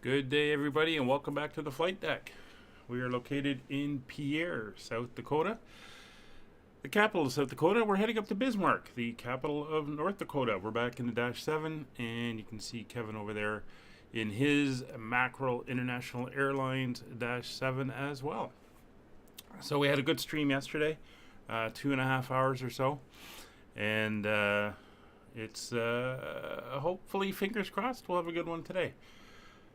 Good day, everybody, and welcome back to the flight deck. We are located in Pierre, South Dakota, the capital of South Dakota. We're heading up to Bismark, the capital of North Dakota. We're back in the Dash-7, and you can see Kevin over there in his Mackerel International Airlines Dash-7 as well. So we had a good stream yesterday, 2.5 hours or so, and it's hopefully, fingers crossed, we'll have a good one today.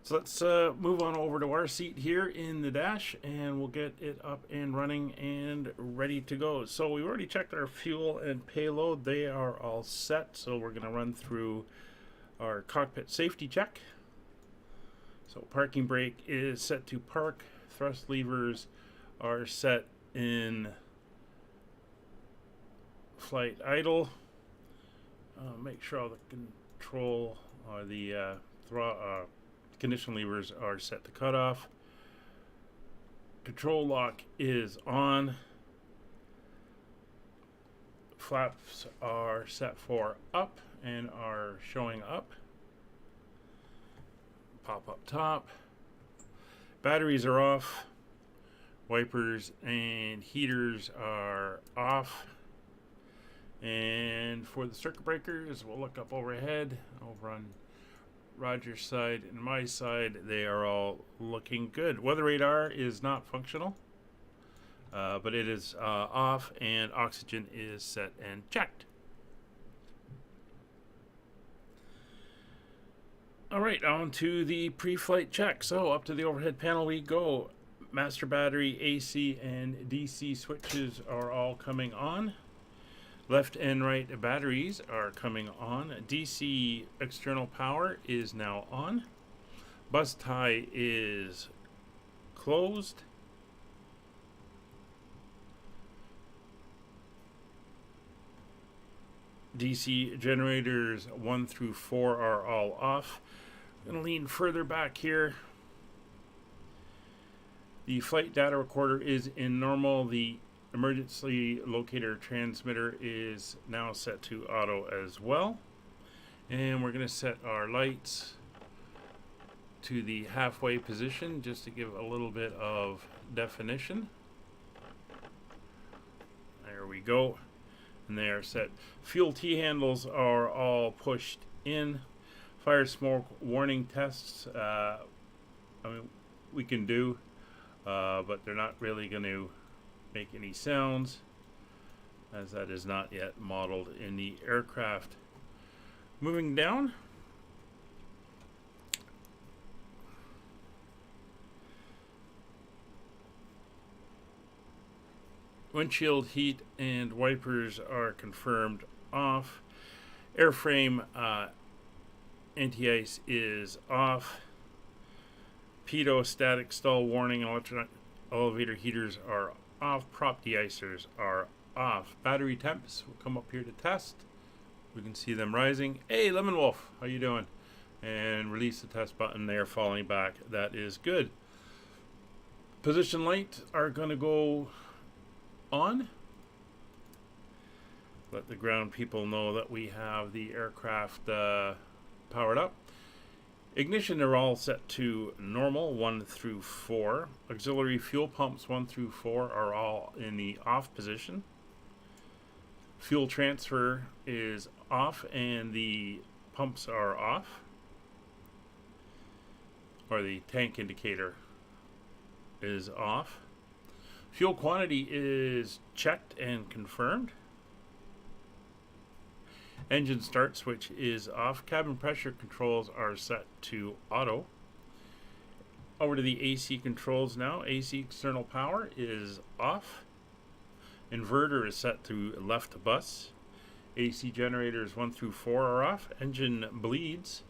So let's move on over to our seat here in the Dash, and we'll get it up and running and ready to go. So we've already checked our fuel and payload. They are all set, so we're going to run through our cockpit safety check. So parking brake is set to park. Thrust levers are set in flight idle. Make sure all the control or the condition levers are set to cutoff. Control lock is on. Flaps are set for up and are showing up. Pop up top. Batteries are off. Wipers and heaters are off. And for the circuit breakers, we'll look up overhead, over on Roger's side and my side. They are all looking good. Weather radar is not functional, but it is off, and oxygen is set and checked. All right, on to the pre-flight check. So up to the overhead panel we go. Master battery, AC, and DC switches are all coming on. Left and right batteries are coming on. DC external power is now on. Bus tie is closed. DC generators 1 through 4 are all off. I'm going to lean further back here. The flight data recorder is in normal. The emergency locator transmitter is now set to auto as well. And we're going to set our lights to the halfway position just to give a little bit of definition. There we go. And they are set. Fuel T-handles are all pushed in. Fire smoke warning tests, we can do, but they're not really going to make any sounds, as that is not yet modeled in the aircraft. Moving down, windshield heat and wipers are confirmed off. Airframe anti-ice is off. Pitot static stall warning, electronic elevator heaters are off. Prop de-icers are off. Battery temps will come up here to test. We can see them rising. Hey, Lemon Wolf, how you doing? And release the test button. They are falling back. That is good. Position lights are going to go on. Let the ground people know that we have the aircraft powered up. Ignition are all set to normal, 1 through 4. Auxiliary fuel pumps 1 through 4 are all in the off position. Fuel transfer is off and the pumps are off. Or the tank indicator is off. Fuel quantity is checked and confirmed. Engine start switch is off. Cabin pressure controls are set to auto. Over to the AC controls now. AC external power is off. Inverter is set to left bus. AC generators 1 through 4 are off. Engine bleeds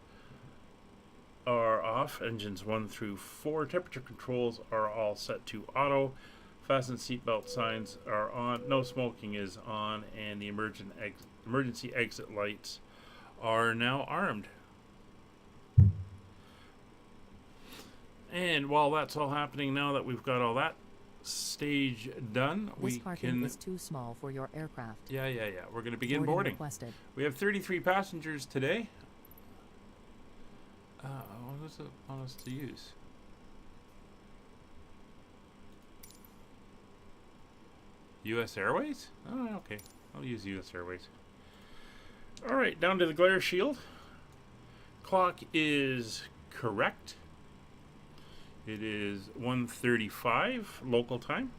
are off. Engines 1 through 4. Temperature controls are all set to auto. Fasten seatbelt signs are on. No smoking is on, and the emergency exit lights are now armed. And while that's all happening, now that we've got all that stage done, this parking is too small for your aircraft. Yeah. We're going to begin boarding. We have 33 passengers today. does it want us to use? US Airways? Oh, okay. I'll use US Airways. Alright, down to the glare shield. Clock is correct. It is 1:35 local time.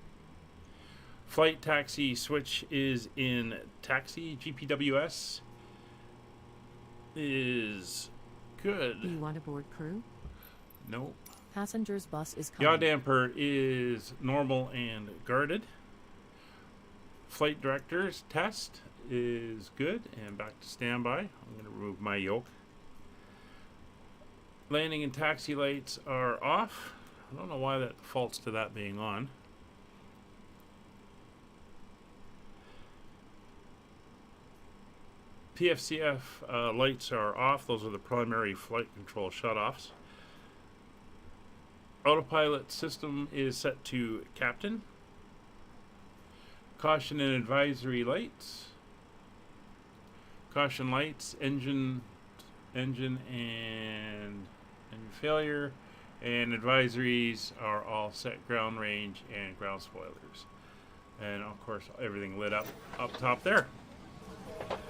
Flight taxi switch is in taxi. GPWS is good. Do you want a board crew? Nope. Passengers bus is coming. Yaw damper is normal and guarded. Flight director's test is good and back to standby. I'm going to remove my yoke. Landing and taxi lights are off. I don't know why that defaults to that being on. PFCF lights are off. Those are the primary flight control shutoffs. Autopilot system is set to captain. Caution and advisory lights. Caution lights, engine and engine failure, and advisories are all set, ground range and ground spoilers. And of course everything lit up top there.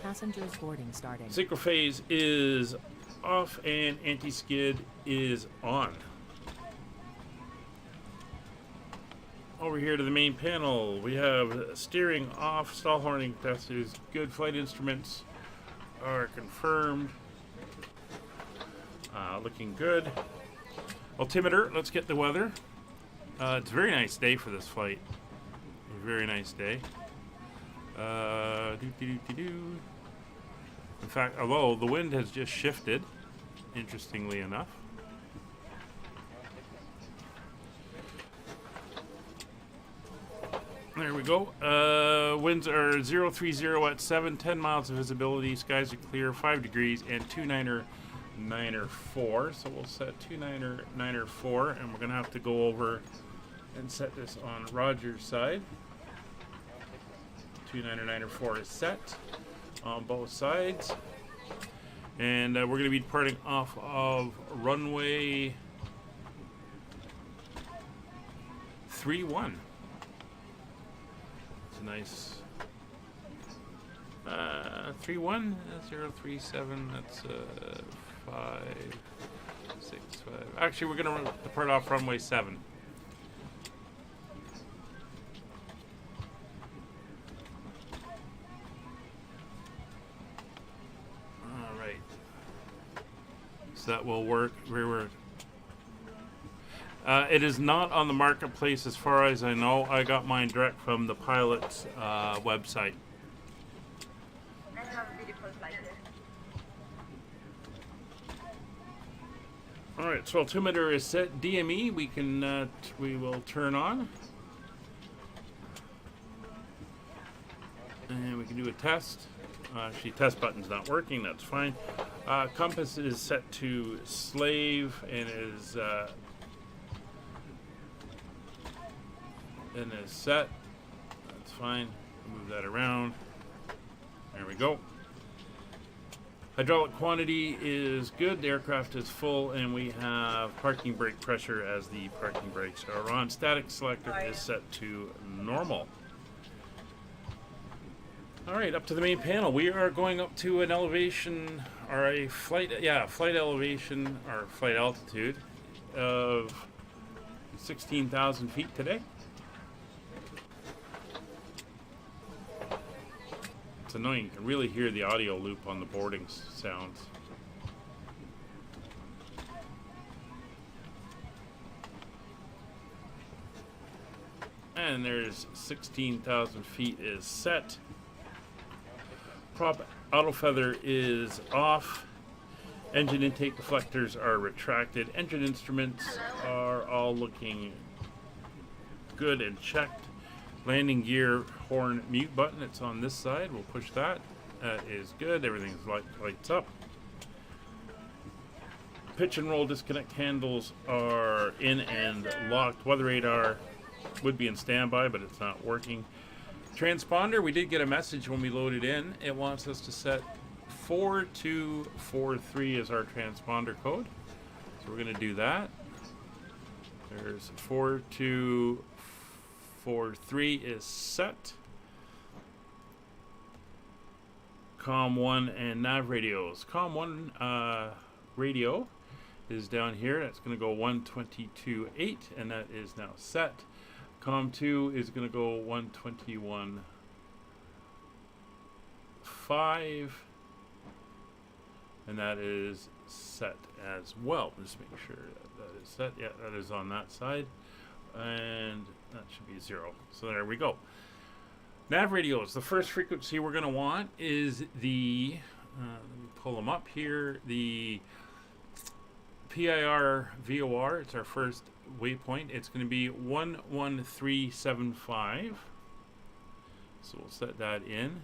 Passengers boarding starting. Synchro phase is off and anti-skid is on. Over here to the main panel, we have steering off, stall horning test is good, flight instruments are confirmed. Looking good. Altimeter, let's get the weather. It's a very nice day for this flight. A very nice day. In fact, although the wind has just shifted, interestingly enough. There we go. Winds are 030 at 7, 10 miles of visibility. Skies are clear, 5 degrees, and 294. So we'll set 294, and we're going to have to go over and set this on Roger's side. 294 is set on both sides. And we're going to be departing off of runway 31. Nice. 31 037. That's 5 6 5. Actually, we're gonna depart off runway 7. All right. So that will work. Rearward. It is not on the marketplace as far as I know. I got mine direct from the pilot's website. I have a beautiful flight here. Alright, so altimeter is set. DME we will turn on. And we can do a test. Actually, test button's not working, that's fine. Compass is set to slave and is set. That's fine. Move that around. There we go. Hydraulic quantity is good. The aircraft is full, and we have parking brake pressure as the parking brakes are on. Static selector is set to normal. All right, up to the main panel. We are going up to an elevation, or a flight elevation, or flight altitude of 16,000 feet today. It's annoying. You can really hear the audio loop on the boarding sounds. And there's 16,000 feet is set. Prop auto feather is off. Engine intake deflectors are retracted. Engine instruments are all looking good and checked. Landing gear horn mute button, it's on this side. We'll push that. That is good. Everything's lights up. Pitch and roll disconnect handles are in and locked. Weather radar would be in standby, but it's not working. Transponder, we did get a message when we loaded in. It wants us to set 4243 as our transponder code. So we're going to do that. There's 4243 is set. COM1 and nav radios. COM1 radio is down here. That's going to go 122.8, and that is now set. COM2 is going to go 121.5, and that is set as well. Just make sure that is set. Yeah, that is on that side, and that should be 0. So there we go. Nav radios. The first frequency we're going to want is the, let me pull them up here, the PIR VOR. It's our first waypoint. It's going to be 11375. So we'll set that in.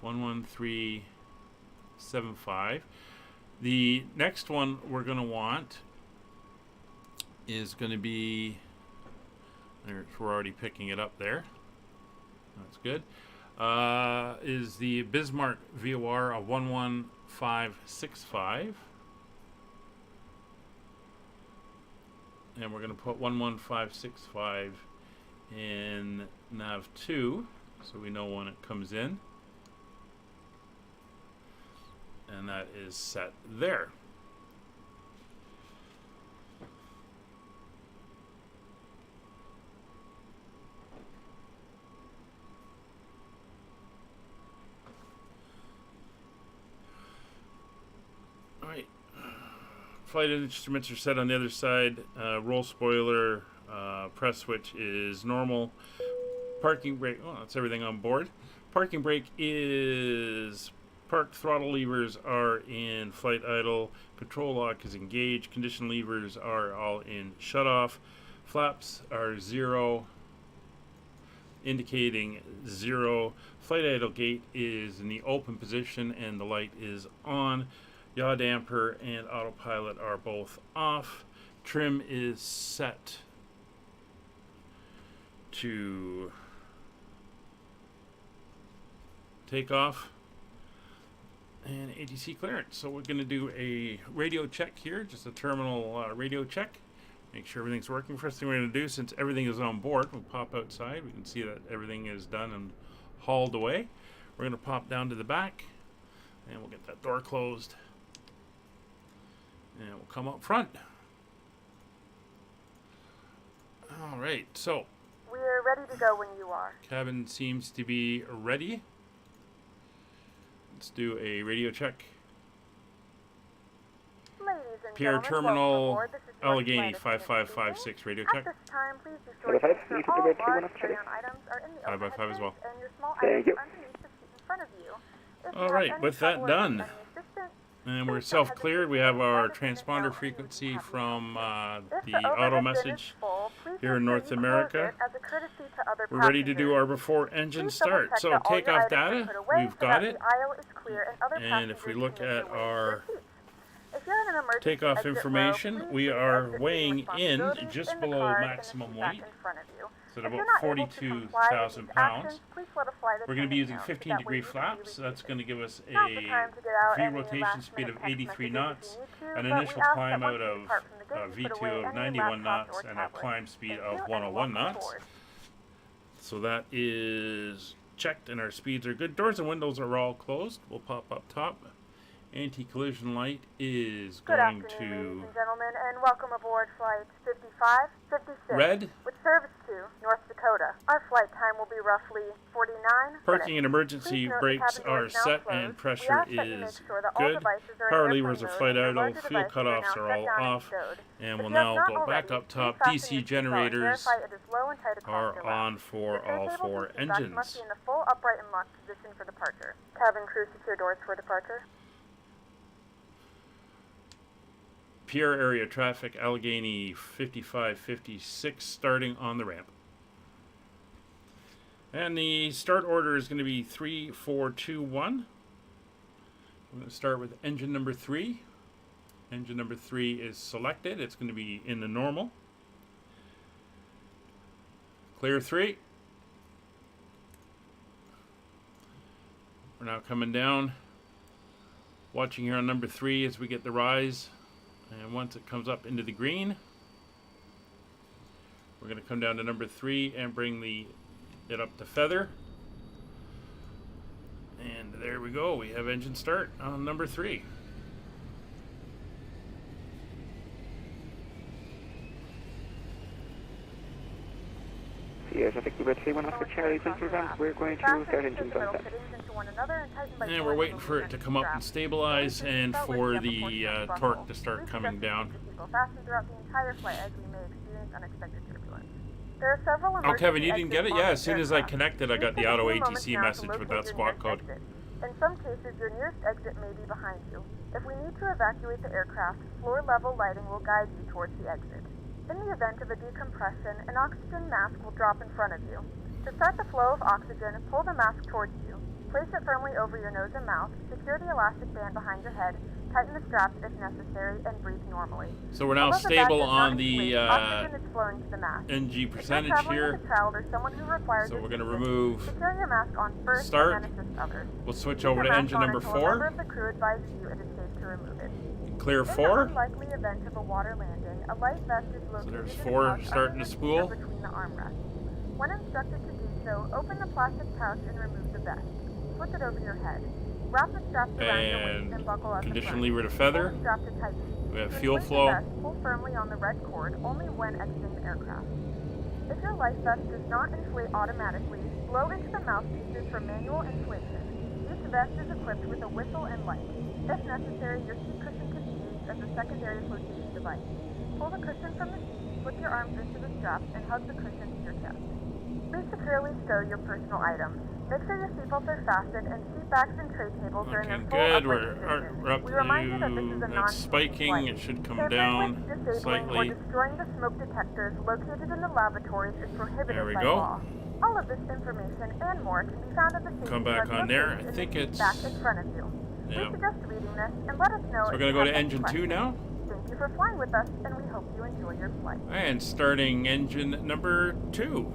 11375. The next one we're going to want is going to be, we're already picking it up there. That's good. Is the Bismark VOR of 11565. And we're going to put 11565 in nav 2 so we know when it comes in. And that is set there. Alright. Flight instruments are set on the other side. Roll spoiler, press switch is normal. Parking brake, oh, that's everything on board. Parking brake is parked. Throttle levers are in flight idle. Control lock is engaged. Condition levers are all in shut off. Flaps are 0, indicating 0. Flight idle gate is in the open position and the light is on. Yaw damper and autopilot are both off. Trim is set to takeoff. And ATC clearance. So we're going to do a radio check here, just a terminal radio check. Make sure everything's working. First thing we're going to do, since everything is on board, we'll pop outside. We can see that everything is done and hauled away. We're going to pop down to the back, and we'll get that door closed. And we'll come up front. All right, so We're ready to go when you are. cabin seems to be ready. Let's do a radio check. Ladies and Pierre gentlemen, Terminal, welcome aboard. This is your Allegheny flight attendant 5556 radio speaking. check. At this time, please be sure to ensure all large carry-on items are in the 5 by 5 as well. and your small Thank items you. underneath the seat in front of you. If All you have right, any with that trouble done, with any assistance, and we're please don't self-cleared. We hesitate have to our let us know transponder and frequency we'll be happy from to help you. If the the auto overhead bin is message full, please here in make sure North you close America. it as a courtesy to other We're ready to do passengers. our before engine Please double start. check So that all your takeoff items are data, put away we've so got that it. the aisle is clear and other And if we passengers look can make at their way to our their seats. If you're in an emergency takeoff exit row, information, please we leave are exit weighing in responsibilities just in the below card in the maximum seat back weight. in front of you. So If at you're about not able to comply with 42,000 these pounds. actions, please let a flight We're going to be using attendant know, so that way 15-degree you can be flaps. So that's reseated. going to give us Now's the a time to get out free any rotation last speed of minute text 83 messages knots, if you need to, an but we initial ask that climb once out you of depart from the gate, you put V2 away of any 91 laptops knots or and a tablets. climb speed Thank you, of and 101 welcome knots. aboard. So that is checked and our speeds are good. Doors and windows are all closed. We'll pop up top. Anti-collision light is Good going afternoon, to ladies and gentlemen, and welcome aboard flight 5556 red. with service to North Dakota. Our flight time will be roughly 49 Parking and minutes. emergency Please note the brakes cabin doors are now set closed. and We pressure ask that you make is sure that all good. devices are in Power airplane levers are mode flight and your idle. larger Fuel devices cutoffs now are shut all down and off. stowed. And If we'll you have now not go back already, up top. please fasten DC your seatbelt and generators verify it is low and tight across are your lap. on for The all turntable 4 and seat backs must engines. be in the full upright and locked position for departure. Cabin crew secure doors for departure. Pierre area traffic, Allegheny 5556, starting on the ramp. And the start order is going to be 3421. I'm going to start with engine number 3. Engine number 3 is selected. It's going to be in the normal. Clear 3. We're now coming down. Watching here on number 3 as we get the rise And once it comes up into the green, we're going to come down to number 3 and bring it up to feather. And there we go. We have engine start on number 3. Yes, I think we better say 1 off the Charlie Pennsylvania. We're going to start engines on set. And we're waiting for it to come up and stabilize and for the torque to start coming down. Oh, Kevin, you didn't get it? Yeah, as soon as I connected, I got the auto ATC message with that squawk code. In some cases, your nearest exit may be behind you. If we need to evacuate the aircraft, floor-level lighting will guide you towards the exit. In the event of a decompression, an oxygen mask will drop in front of you. To start the flow of oxygen, pull the mask towards you. Place it firmly over your nose and mouth, secure the elastic band behind your head, tighten the straps if necessary, and breathe normally. So we're now stable on the oxygen is flowing to the mask. NG percentage here. So we're going to remove secure your mask on first start. And then assist others. We'll switch over to engine number 4. Of the crew advises you it is safe to remove it. Clear In the 4. unlikely event of a water landing, a life vest is located So there's in a 4 pouch starting to underneath spool. or between the armrests. When instructed to do so, open the plastic pouch and remove the vest. Flip it over your head. Wrap the straps around your waist and buckle up condition the lever to feather. Pull the strap to tighten. We have To fuel inflate flow. the vest, pull firmly on the red cord only when exiting the aircraft. If your life vest does not inflate automatically, blow into the mouthpieces for manual inflation. Each vest is equipped with a whistle and light. If necessary, your seat cushion can be used as a secondary flotation device. Pull the cushion from the seat, slip your arms into the straps, and hug the cushion to your chest. Please securely stow your personal items. Make sure your seatbelts are fastened and seat backs and tray tables are in their Looking full good. upright We're up position. We remind you that this is a to that's non-smoking spiking. flight. It should come Tampering down with, disabling, or slightly. destroying the smoke detectors located in the lavatories is prohibited There we by go. law. All of this information and more can be found at the safety Come back button on there. located I in think the seat it's back in front of you. yeah. We suggest reading this and let us know So we're if going to you go have to any engine 2 questions. now. Thank you for flying with us, and we hope you enjoy your flight. And starting engine number 2.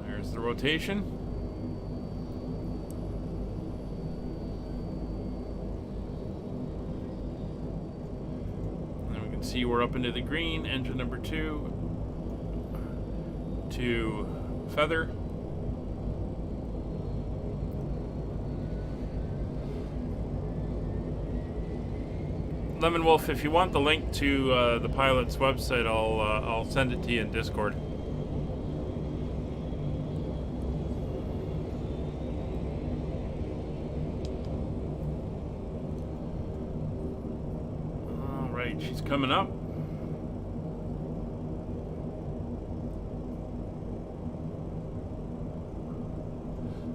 There's the rotation. And we can see we're up into the green. Engine number 2 to feather. Lemon Wolf, if you want the link to the pilot's website, I'll send it to you in Discord. All right, she's coming up.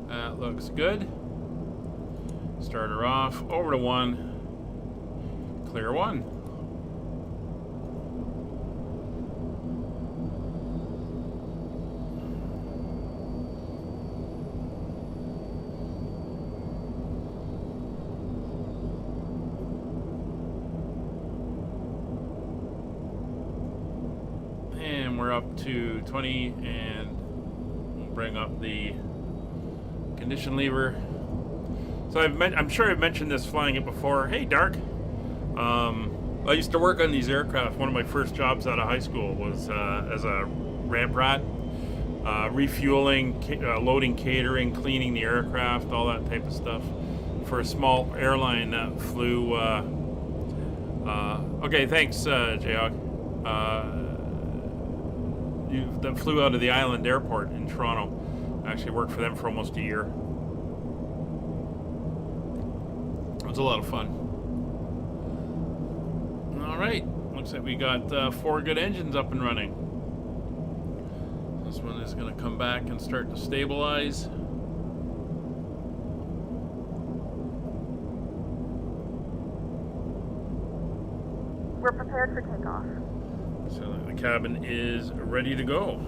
That looks good. Start her off over to 1. Clear 1. And we're up to 20, and we'll bring up the condition lever. So I'm sure I've mentioned this flying it before. Hey, Dark. I used to work on these aircraft. One of my first jobs out of high school was as a ramp rat, refueling, loading catering, cleaning the aircraft, all that type of stuff for a small airline that flew. Okay, thanks, Jayog. That flew out of the Island Airport in Toronto. I actually worked for them for almost a year. It was a lot of fun. Alright, looks like we got 4 good engines up and running. This one is going to come back and start to stabilize. We're prepared for takeoff. So the cabin is ready to go.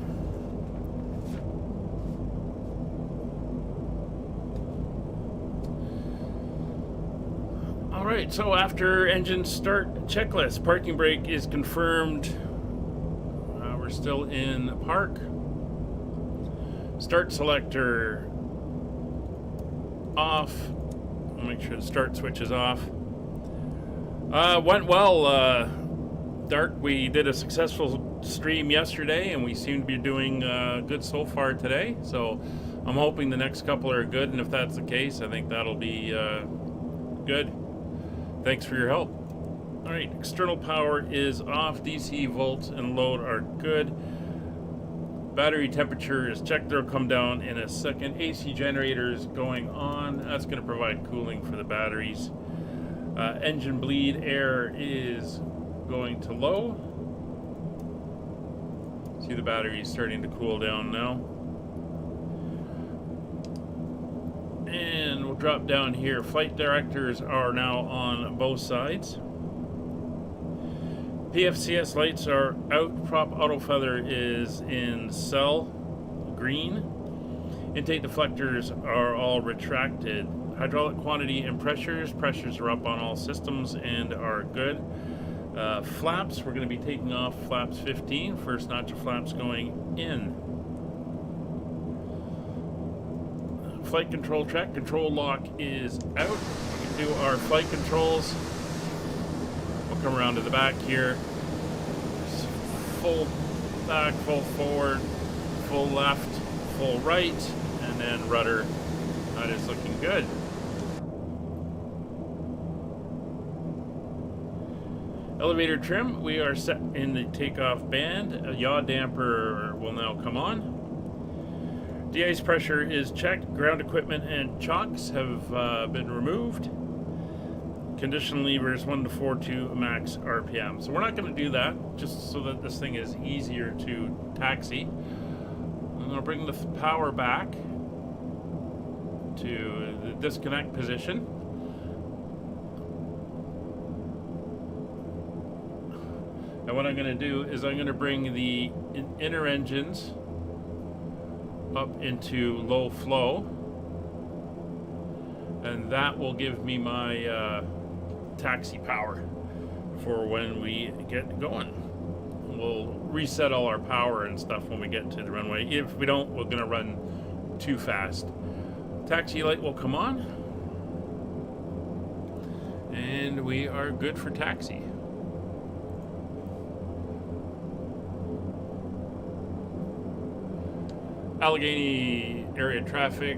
Alright, so after engine start checklist, parking brake is confirmed. We're still in park. Start selector off. Make sure the start switch is off. Went well, Dark. We did a successful stream yesterday, and we seem to be doing good so far today. So I'm hoping the next couple are good, and if that's the case, I think that'll be good. Thanks for your help. All right, external power is off. DC volts and load are good. Battery temperature is checked. They'll come down in a second. AC generator is going on. That's going to provide cooling for the batteries. Engine bleed air is going to low. See the batteries starting to cool down now. And we'll drop down here. Flight directors are now on both sides. PFCS lights are out. Prop auto feather is in cell green. Intake deflectors are all retracted. Hydraulic quantity and pressures are up on all systems and are good. Flaps, we're going to be taking off flaps 15. First notch of flaps going in. Flight control check. Control lock is out. We can do our flight controls. We'll come around to the back here. Full back, full forward, full left, full right, and then rudder. That is looking good. Elevator trim, we are set in the takeoff band. A yaw damper will now come on. De-ice pressure is checked. Ground equipment and chocks have been removed. Condition levers 1 to 4 to max RPM. So we're not going to do that, just so that this thing is easier to taxi. I'm going to bring the power back to the disconnect position. And what I'm going to do is I'm going to bring the inner engines up into low flow, and that will give me my taxi power for when we get going. We'll reset all our power and stuff when we get to the runway. If we don't, we're going to run too fast. Taxi light will come on, and we are good for taxi. Allegheny area traffic,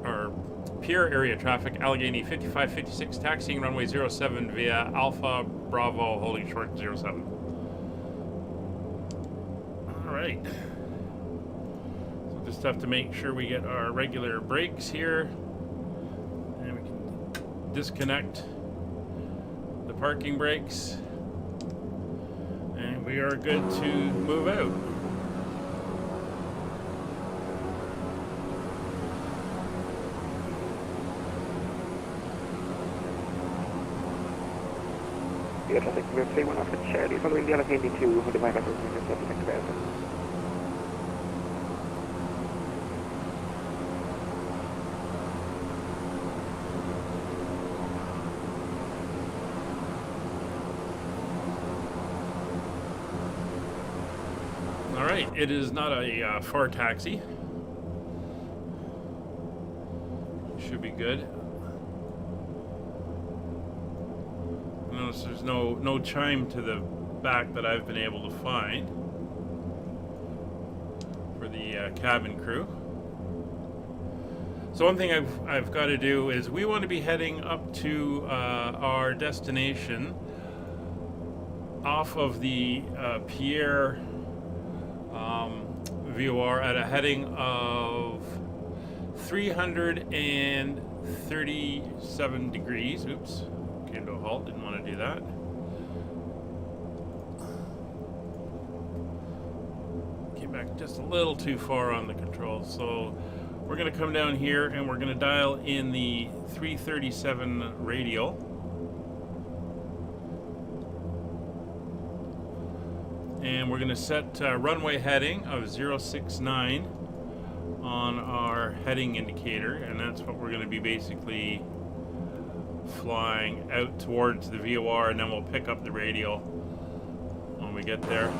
or Pierre area traffic, Allegheny 5556, taxiing runway 07 via Alpha Bravo, holding short 07. Alright. So just have to make sure we get our regular brakes here. And we can disconnect the parking brakes. And we are good to move out. Traffic, we're 31 after Charlie, following the Allegheny to Honeycomb, All right, it is not a far taxi. Should be good. Notice there's no chime to the back that I've been able to find for the cabin crew. So one thing I've got to do is we want to be heading up to our destination off of the Pierre VOR at a heading of 337 degrees. Oops. Came to a halt, didn't want to do that. Came back just a little too far on the control. So we're going to come down here and we're going to dial in the 337 radial. And we're going to set runway heading of 069 on our heading indicator, and that's what we're going to be basically flying out towards the VOR, and then we'll pick up the radial when we get there.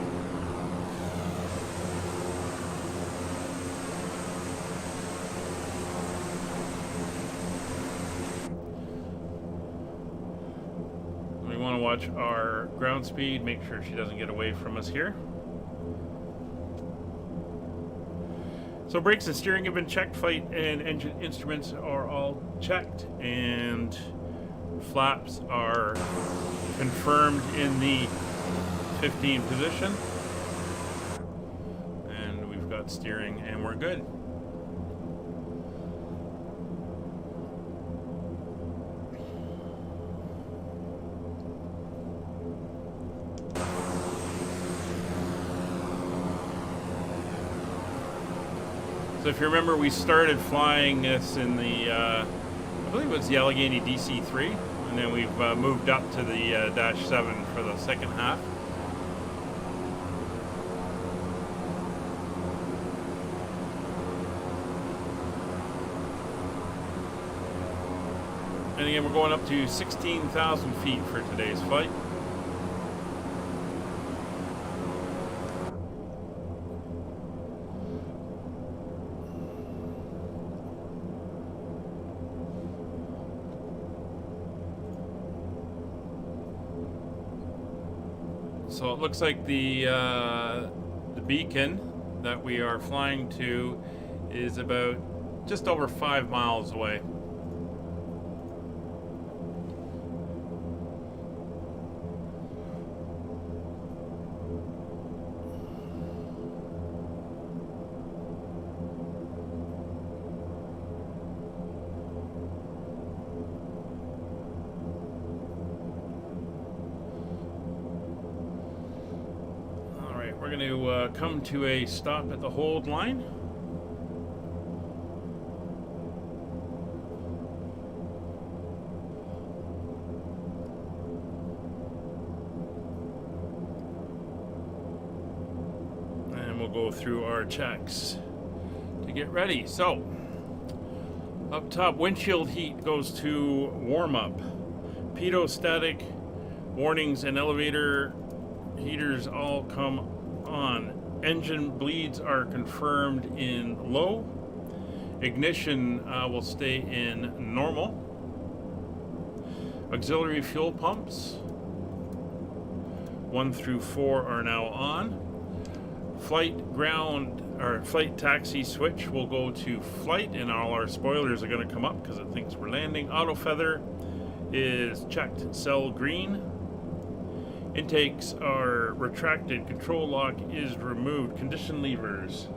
want to watch our ground speed, make sure she doesn't get away from us here. So brakes and steering have been checked, flight and engine instruments are all checked, and flaps are confirmed in the 15 position. And we've got steering and we're good. So if you remember, we started flying this in the, I believe it was the Allegheny DC-3, and then we've moved up to the Dash-7 for the second half. And again, we're going up to 16,000 feet for today's flight. So it looks like the beacon that we are flying to is about just over 5 miles away. We're going to come to a stop at the hold line. And we'll go through our checks to get ready. So, up top, windshield heat goes to warm up. Pitot-static warnings and elevator heaters all come on. Engine bleeds are confirmed in low. Ignition will stay in normal. Auxiliary fuel pumps 1 through 4 are now on. Flight taxi switch will go to flight, and all our spoilers are going to come up because it thinks we're landing. Auto feather is checked, cell green. Intakes are retracted, control lock is removed, condition levers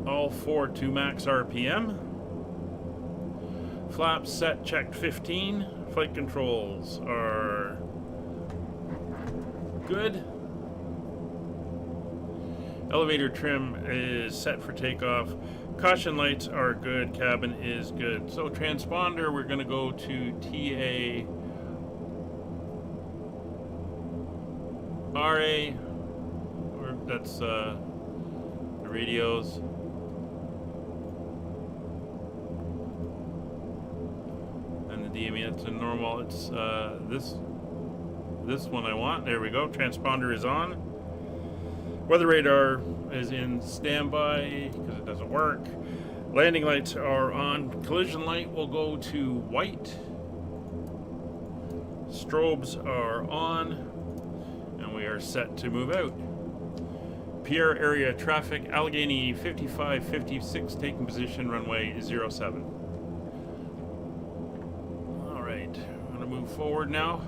all 4 to max RPM. Flaps set, checked 15. Flight controls are good. Elevator trim is set for takeoff. Caution lights are good, cabin is good. So transponder, we're going to go to TA RA, or that's the radios. And the DME, that's a normal. It's this one I want. There we go. Transponder is on. Weather radar is in standby because it doesn't work. Landing lights are on. Collision light will go to white. Strobes are on. We are set to move out. Pierre area traffic, Allegheny 5556, taking position, runway 07. All right, I'm going to move forward now.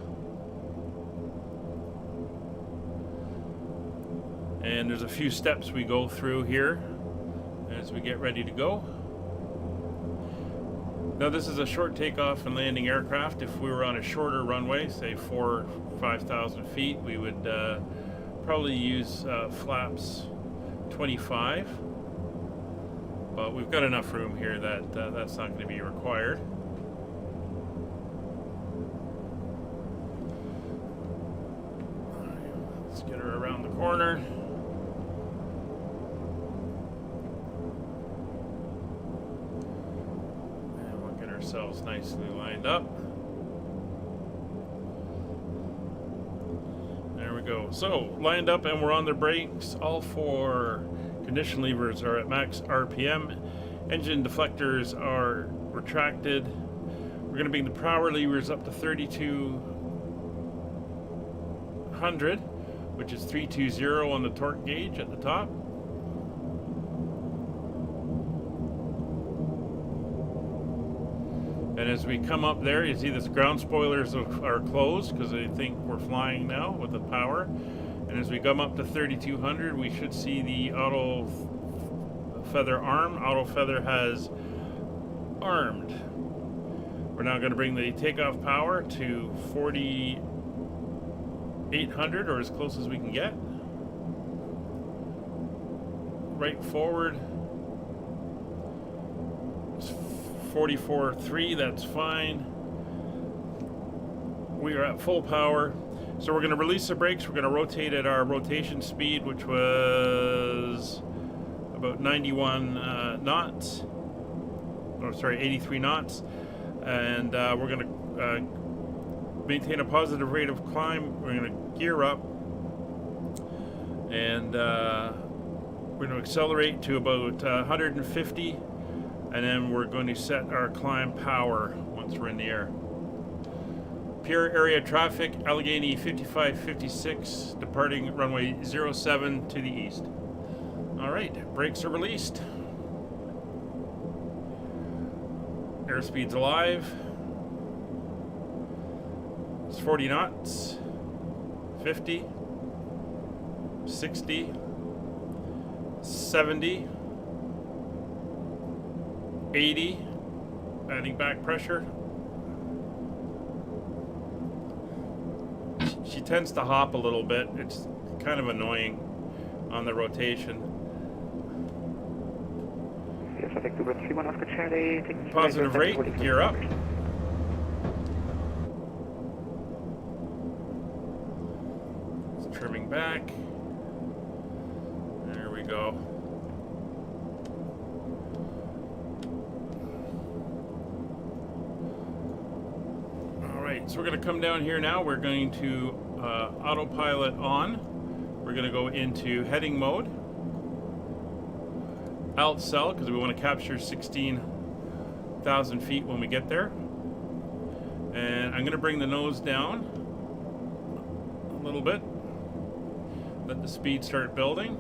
And there's a few steps we go through here as we get ready to go. Now this is a short takeoff and landing aircraft. If we were on a shorter runway, say 4,000 or 5,000 feet, we would probably use flaps 25. But we've got enough room here that that's not going to be required. Let's get her around the corner. Ourselves nicely lined up. There we go. So lined up, and we're on the brakes. All 4 condition levers are at max RPM. Engine deflectors are retracted. We're going to bring the power levers up to 3200, which is 320 on the torque gauge at the top. And as we come up there, you see this ground spoilers are closed because I think we're flying now with the power. And as we come up to 3200, we should see the auto feather arm. Auto feather has armed. We're now going to bring the takeoff power to 4800, or as close as we can get. Right forward, 44.3, that's fine. We are at full power. So we're going to release the brakes. We're going to rotate at our rotation speed, which was about 91 knots. Oh, sorry, 83 knots. And we're going to maintain a positive rate of climb. We're going to gear up. And we're going to accelerate to about 150. And then we're going to set our climb power once we're in the air. Pierre area traffic, Allegheny 5556, departing runway 07 to the east. All right, brakes are released. Airspeed's alive. It's 40 knots, 50, 60, 70, 80, adding back pressure. She tends to hop a little bit. It's kind of annoying on the rotation. Positive rate, gear up. It's trimming back. There we go. So we're going to come down here now. We're going to autopilot on. We're going to go into heading mode. Alt cell, because we want to capture 16,000 feet when we get there. And I'm going to bring the nose down a little bit. Let the speed start building.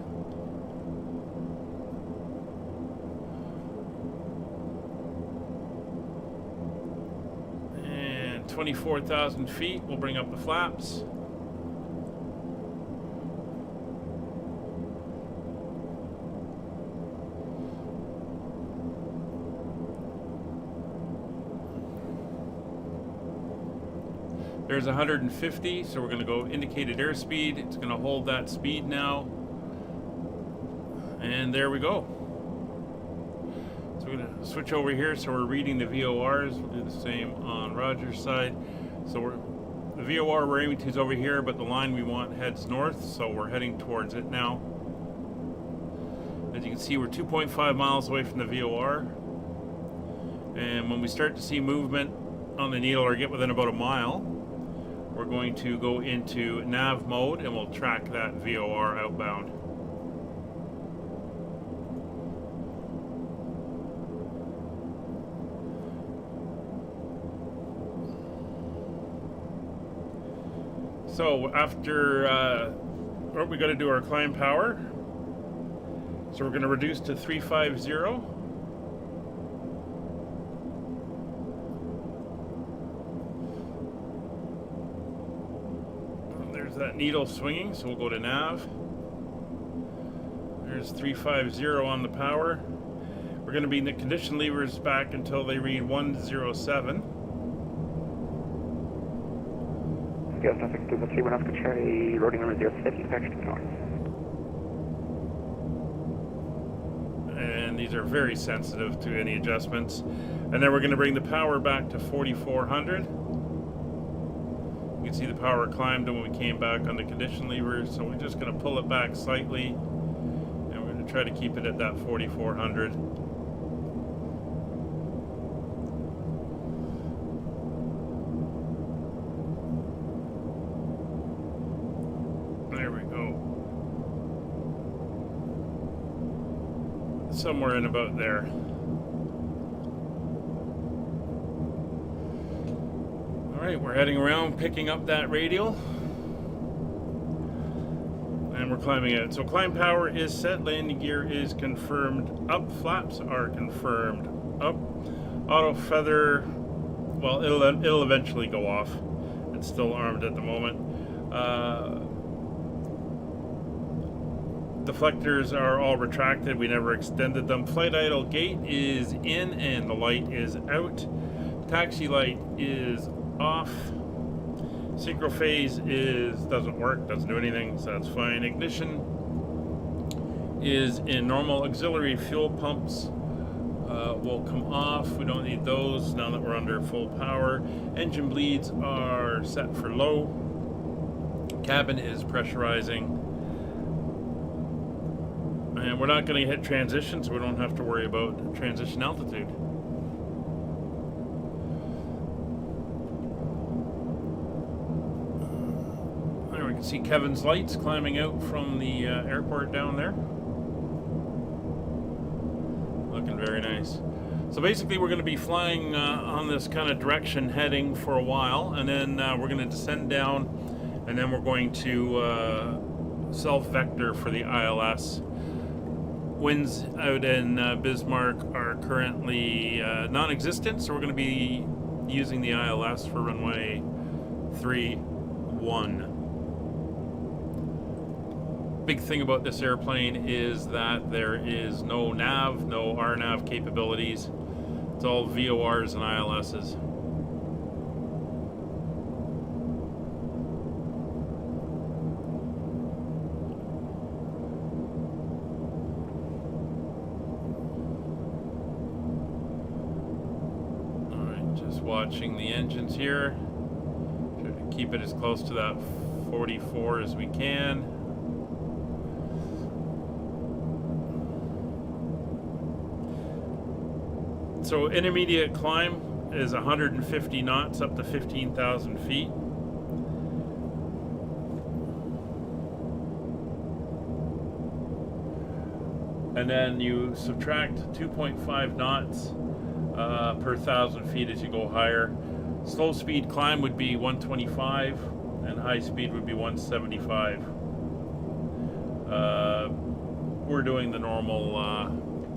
24,000 feet. We'll bring up the flaps. There's 150, so we're going to go indicated airspeed. It's going to hold that speed now. And there we go. So we're going to switch over here, so we're reading the VORs. We'll do the same on Roger's side. So the VOR we're aiming to is over here, but the line we want heads north, so we're heading towards it now. As you can see, we're 2.5 miles away from the VOR. And when we start to see movement on the needle or get within about a mile, we're going to go into nav mode and we'll track that VOR outbound. So after we got to do our climb power. So we're going to reduce to 350. There's that needle swinging, so we'll go to nav. There's 350 on the power. We're going to be in the condition levers back until they read 107. Yes, traffic to the 31 Cherry, loading number 07, package north. And these are very sensitive to any adjustments. And then we're going to bring the power back to 4400. You can see the power climbed when we came back on the condition levers, so we're just going to pull it back slightly, and we're going to try to keep it at that 4400. There we go. Somewhere in about there. Alright, we're heading around, picking up that radial. And we're climbing out. So climb power is set, landing gear is confirmed up, flaps are confirmed up. Auto feather, well, it'll eventually go off. It's still armed at the moment. Deflectors are all retracted, we never extended them. Flight idle gate is in and the light is out. Taxi light is off. Synchro phase doesn't work, doesn't do anything, so that's fine. Ignition is in normal. Auxiliary fuel pumps will come off. We don't need those now that we're under full power. Engine bleeds are set for low. Cabin is pressurizing. And we're not going to hit transition, so we don't have to worry about transition altitude. There we can see Kevin's lights climbing out from the airport down there. Looking very nice. So basically we're going to be flying on this kind of direction heading for a while, and then we're going to descend down, and then we're going to self-vector for the ILS. Winds out in Bismark are currently non-existent, so we're going to be using the ILS for runway 31. Big thing about this airplane is that there is no nav, no RNAV capabilities. It's all VORs and ILSs. Watching the engines here. Try to keep it as close to that 44 as we can. So intermediate climb is 150 knots up to 15,000 feet. And then you subtract 2.5 knots per 1,000 feet as you go higher. Slow speed climb would be 125 and high speed would be 175. We're doing the normal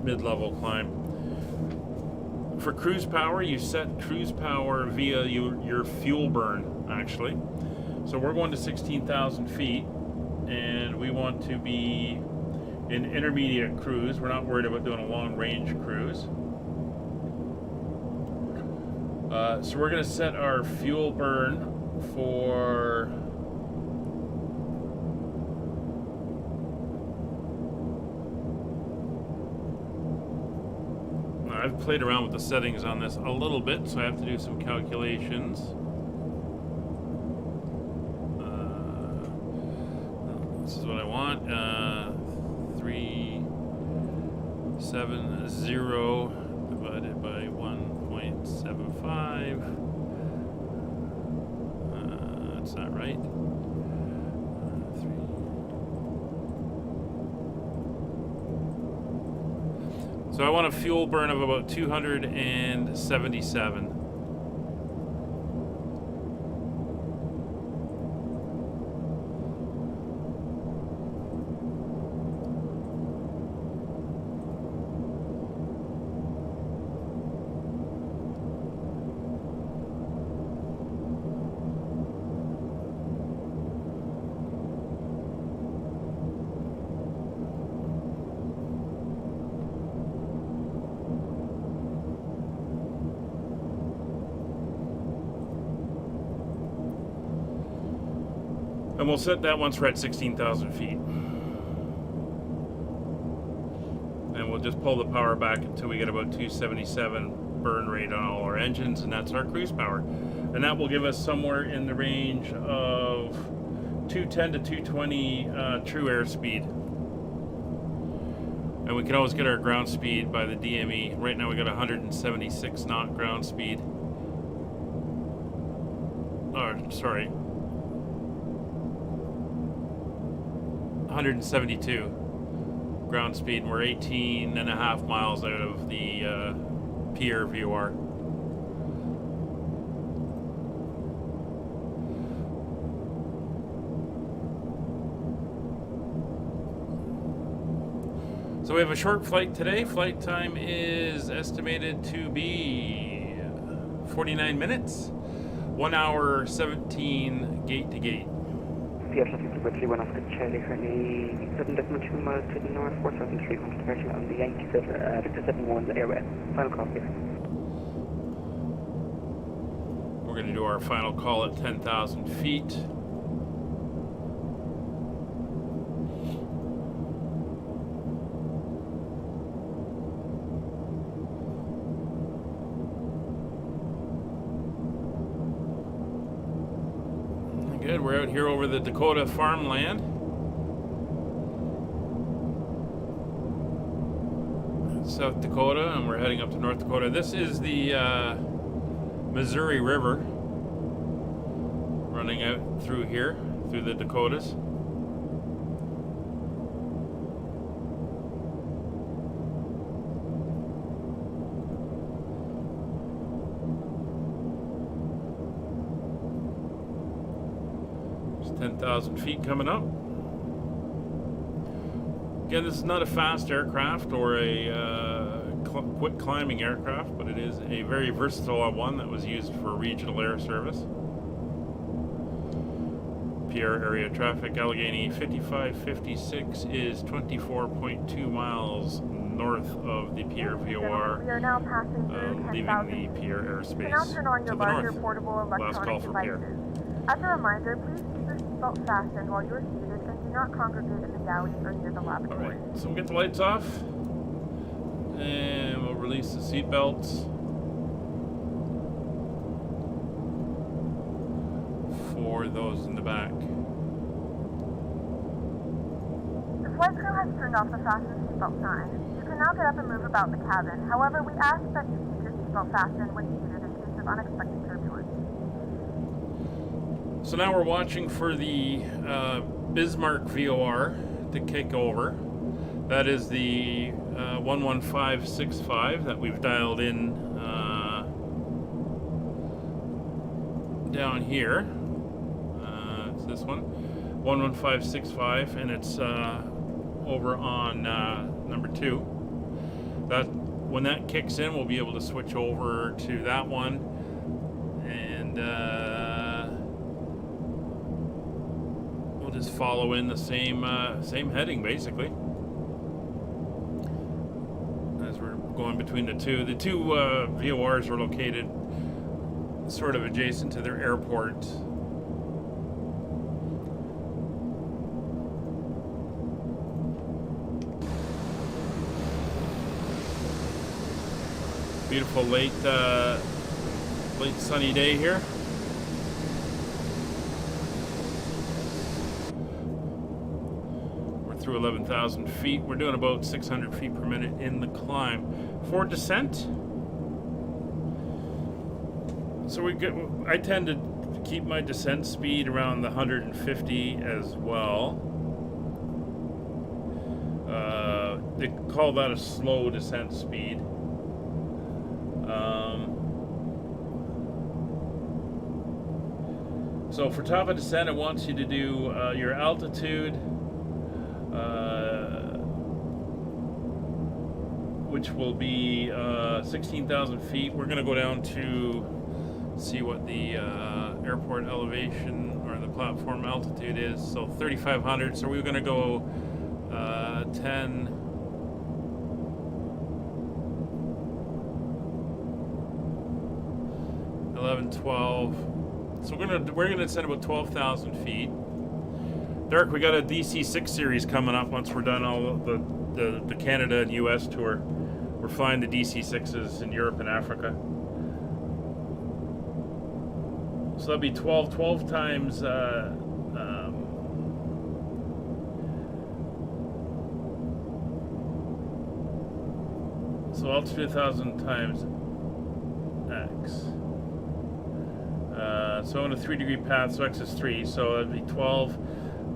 mid-level climb. For cruise power, you set cruise power via your fuel burn, actually. So we're going to 16,000 feet and we want to be in intermediate cruise. We're not worried about doing a long range cruise. So we're going to set our fuel burn for I've played around with the settings on this a little bit, so I have to do some calculations. This is what I want. 370 divided by 1.75. That's not right. 3. So I want a fuel burn of about 277. And we'll set that once we're at 16,000 feet. And we'll just pull the power back until we get about 277 burn rate on all our engines, and that's our cruise power. And that will give us somewhere in the range of 210 to 220 true airspeed. And we can always get our ground speed by the DME. Right now we got 176 knot ground speed. Oh, sorry. 172 ground speed, and we're 18 and a half miles out of the Pierre VOR. So we have a short flight today. Flight time is estimated to be 49 minutes. 1 hour 17 gate to gate. Pierre, traffic to 31 Oscar Charlie, currently 7.2 miles to the north, 4,300 departure on the Yankee Victor 71 airway. Final call, Pierre. We're going to do our final call at 10,000 feet. Good, we're out here over the Dakota farmland. South Dakota, and we're heading up to North Dakota. This is the Missouri River running out through here, through the Dakotas. There's 10,000 feet coming up. Again, this is not a fast aircraft or a quick climbing aircraft, but it is a very versatile one that was used for regional air service. Pierre area traffic, Allegheny 5556 is 24.2 miles north of the Pierre VOR, We are now passing through leaving 10,000 the Pierre You airspace can now turn on to your the larger north. portable Last call electronic for devices. Pierre. As a reminder, please keep your seatbelt fastened while you are seated and do not congregate in the galley or near the lavatory. Alright, so we'll get the lights off and we'll release the seat belts for those in the back. The flight crew has turned off the fasten seatbelt sign. You can now get up and move about the cabin. However, we ask that you keep your seatbelt fastened when seated in case of unexpected turbulence. So now we're watching for the Bismark VOR to kick over. That is the 11565 that we've dialed in down here. It's this one, 11565, and it's over on number 2. That when that kicks in, we'll be able to switch over to that one, and we'll just follow in the same heading basically as we're going between the two. The two VORs are located sort of adjacent to their airport. Beautiful late sunny day here. We're through 11,000 feet. We're doing about 600 feet per minute in the climb. For descent, so I tend to keep my descent speed around the 150 as well. They call that a slow descent speed. So for top of descent, it wants you to do your altitude, which will be 16,000 feet. We're going to go down to see what the airport elevation or the platform altitude is. So 3,500. So we're going to go 10. 11, 12. So we're gonna send about 12,000 feet. Derek, we got a DC6 series coming up once we're done all the Canada and US tour. We're flying the DC6s in Europe and Africa. So that'd be 12 times so altitude 1,000 times X. So on a 3-degree path, so X is 3, so that'd be 12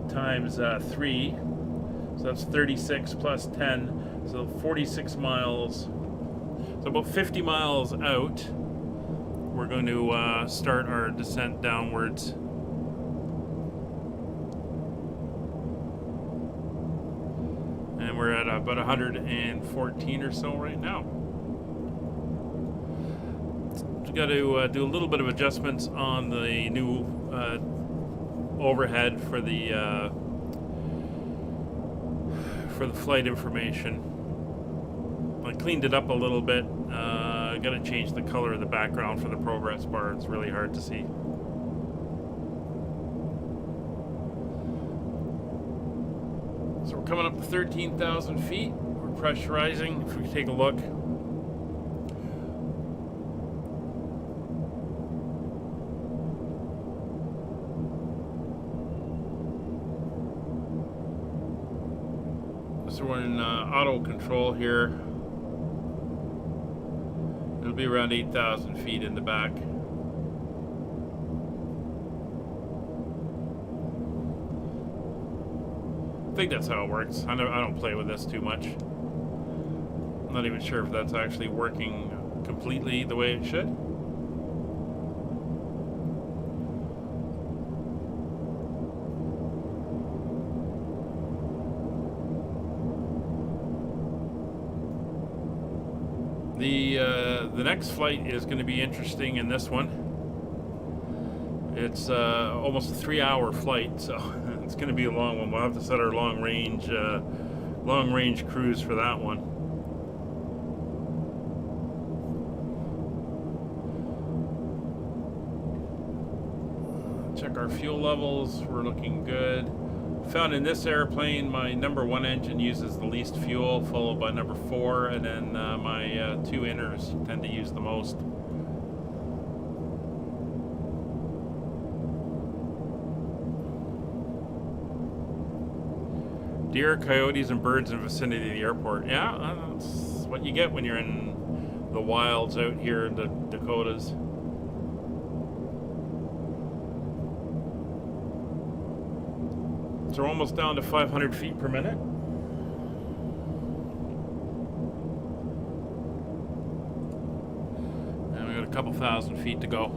times 3, so that's 36 plus 10, so 46 miles, so about 50 miles out, we're going to start our descent downwards. And we're at about 114 or so right now. We got to do a little bit of adjustments on the new overhead for the flight information. I cleaned it up a little bit. Got to change the color of the background for the progress bar. It's really hard to see. So we're coming up to 13,000 feet. We're pressurizing. If we take a look. So we're in auto control here. It'll be around 8,000 feet in the back. I think that's how it works. I don't play with this too much. I'm not even sure if that's actually working completely the way it should. The next flight is going to be interesting in this one. It's almost a 3-hour flight, so it's going to be a long one. We'll have to set our long range cruise for that one. Check our fuel levels. We're looking good. Found in this airplane, my number 1 engine uses the least fuel, followed by number 4, and then my 2 inners tend to use the most. Deer, coyotes, and birds in the vicinity of the airport. Yeah, that's what you get when you're in the wilds out here in the Dakotas. So we're almost down to 500 feet per minute. And we got a couple thousand feet to go.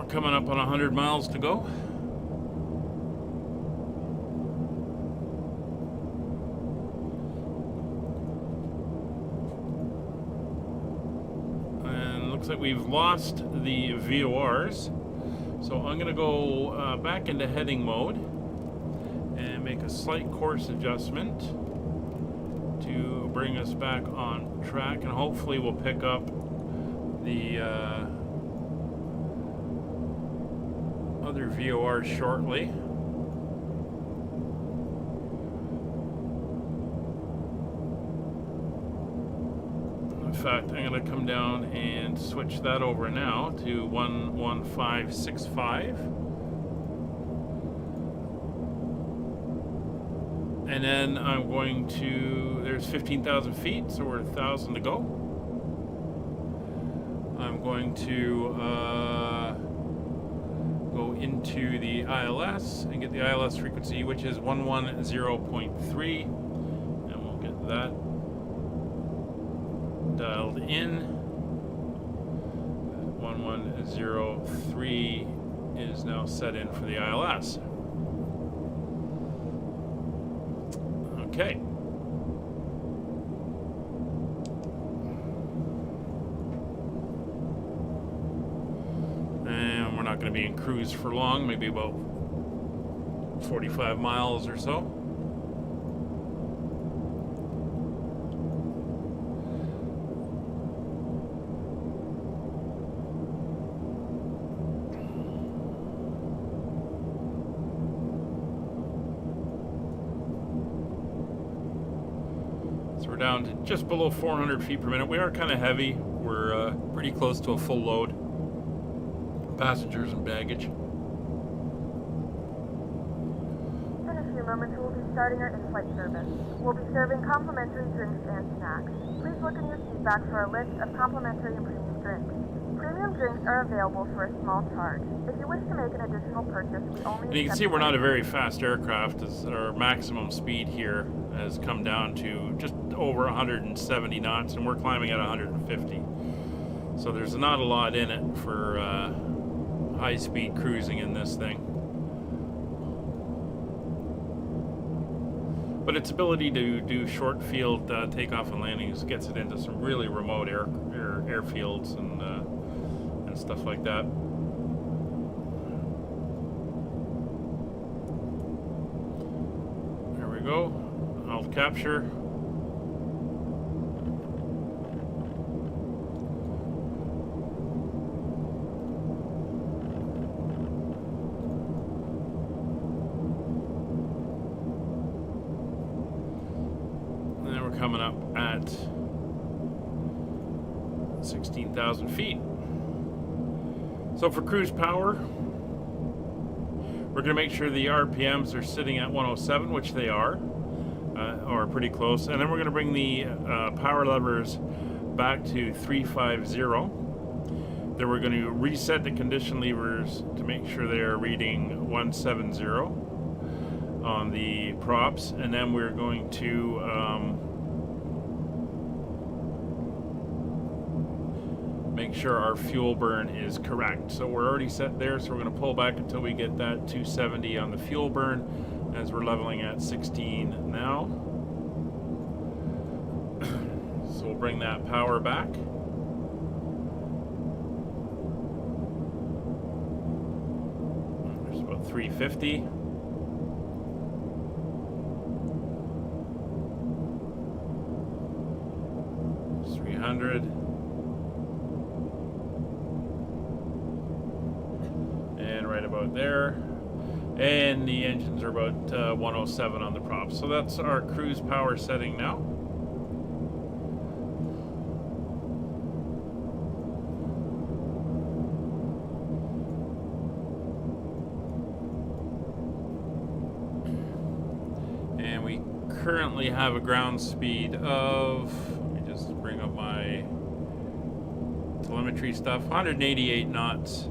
Coming up on 100 miles to go. And looks like we've lost the VORs. So I'm going to go back into heading mode and make a slight course adjustment to bring us back on track, and hopefully we'll pick up the other VOR shortly. In fact, I'm going to come down and switch that over now to 11565. And then I'm going to, there's 15,000 feet, so we're 1,000 to go. I'm going to go go into the ILS and get the ILS frequency, which is 110.3, and we'll get that dialed in. 1103 is now set in for the ILS. Okay. And we're not going to be in cruise for long, maybe about 45 miles or so. So we're down to just below 400 feet per minute. We are kind of heavy. We're pretty close to a full load. Passengers and baggage. In a few moments, we will be starting our in-flight service. We'll be serving complimentary drinks and snacks. Please look in your seat back for a list of complimentary and premium drinks. Premium drinks are available for a small charge. If you wish to make an additional purchase, we only... And you can see we're not a very fast aircraft, as our maximum speed here has come down to just over 170 knots, and we're climbing at 150. So there's not a lot in it for high-speed cruising in this thing. But its ability to do short field takeoff and landings gets it into some really remote airfields and stuff like that. There we go. Alt capture. Coming up at 16,000 feet. So for cruise power, we're going to make sure the RPMs are sitting at 107, which they are, or pretty close. And then we're going to bring the power levers back to 350. Then we're going to reset the condition levers to make sure they are reading 170 on the props. And then we're going to make sure our fuel burn is correct. So we're already set there, so we're going to pull back until we get that 270 on the fuel burn, as we're leveling at 16 now. So we'll bring that power back. There's about 350. About there, and the engines are about 107 on the props. So that's our cruise power setting now. And we currently have a ground speed of, let me just bring up my telemetry stuff, 188 knots.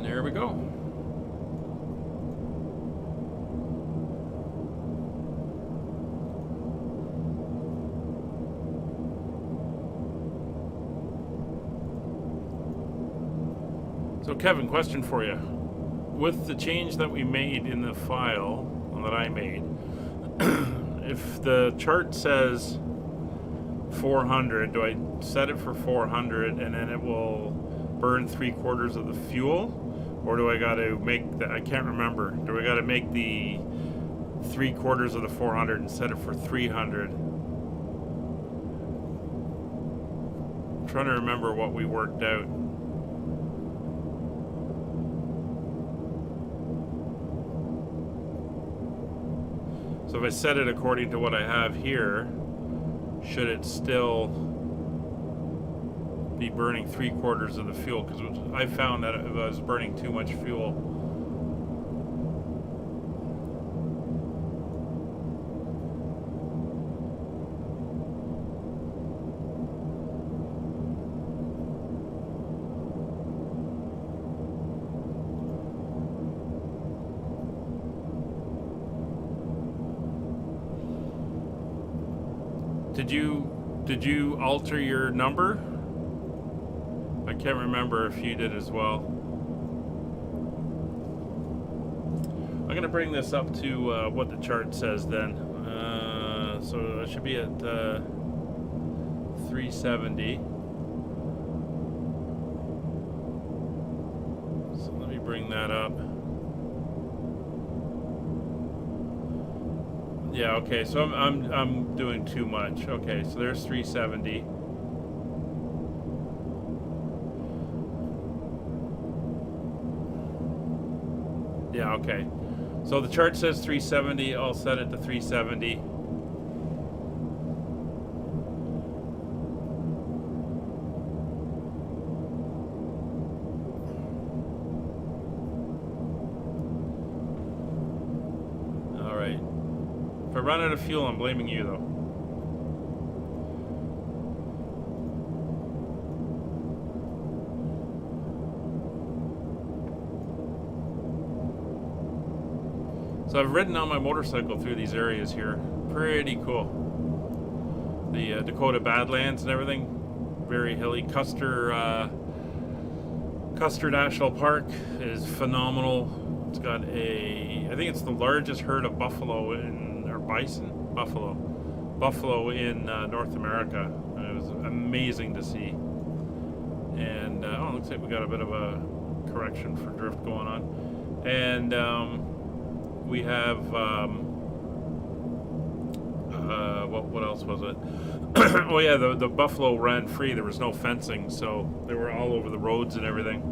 There we go. So Kevin, question for you. With the change that we made in the file that I made, if the chart says 400, do I set it for 400 and then it will burn 3/4 of the fuel? Or do I got to make the, I can't remember. Do I got to make the 3/4 of the 400 and set it for 300? I'm trying to remember what we worked out. So if I set it according to what I have here, should it still be burning 3/4 of the fuel? Because I found that if I was burning too much fuel, Did you alter your number? I can't remember if you did as well. I'm gonna bring this up to what the chart says then. So it should be at 370. So let me bring that up. Yeah, okay, so I'm doing too much. Okay, so there's 370. Yeah, okay. So the chart says 370. I'll set it to 370. All right. If I run out of fuel, I'm blaming you, though. So I've ridden on my motorcycle through these areas here. Pretty cool. The Dakota Badlands and everything. Very hilly. Custer National Park is phenomenal. It's got I think it's the largest herd of buffalo or bison? Buffalo in North America. It was amazing to see. And, oh, it looks like we got a bit of a correction for drift going on. And, we have, what else was it? Oh yeah, the buffalo ran free. There was no fencing, so they were all over the roads and everything.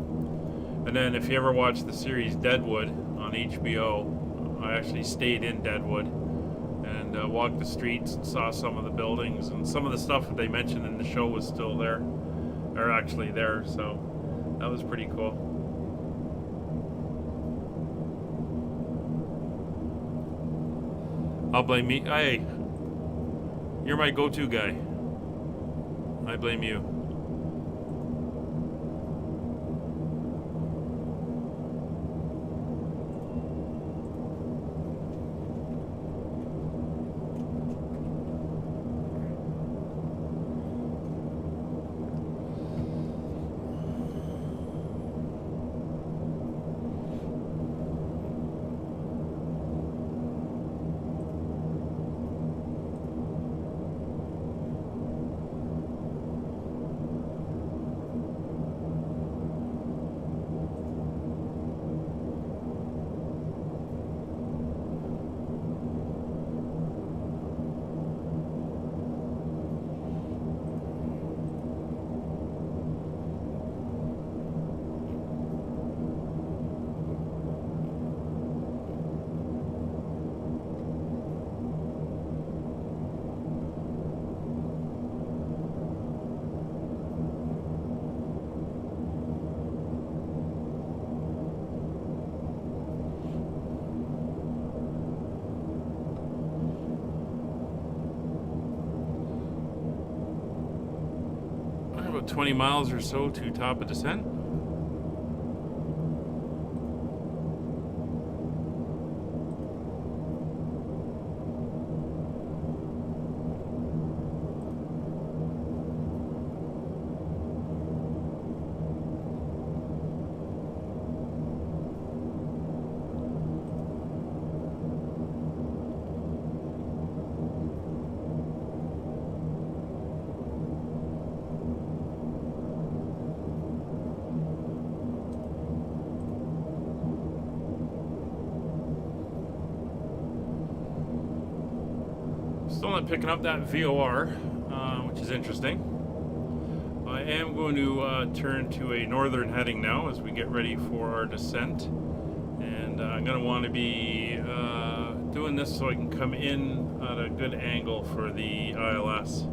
And then if you ever watch the series Deadwood on HBO, I actually stayed in Deadwood and walked the streets and saw some of the buildings, and some of the stuff that they mentioned in the show was still there, or actually there, so that was pretty cool. I'll blame me. Hey, you're my go-to guy. I blame you. About 20 miles or so to top of descent. Still not picking up that VOR, which is interesting. I am going to turn to a northern heading now as we get ready for our descent. And I'm going to want to be doing this so I can come in at a good angle for the ILS.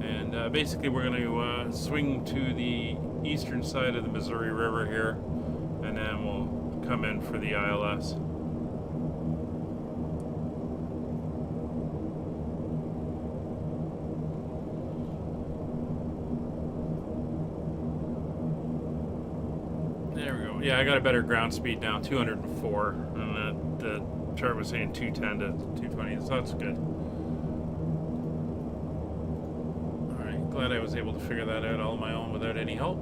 And basically we're going to swing to the eastern side of the Missouri River here, and then we'll come in for the ILS. There we go. Yeah, I got a better ground speed now, 204, and the chart was saying 210 to 220, so that's good. Alright, glad I was able to figure that out all on my own without any help.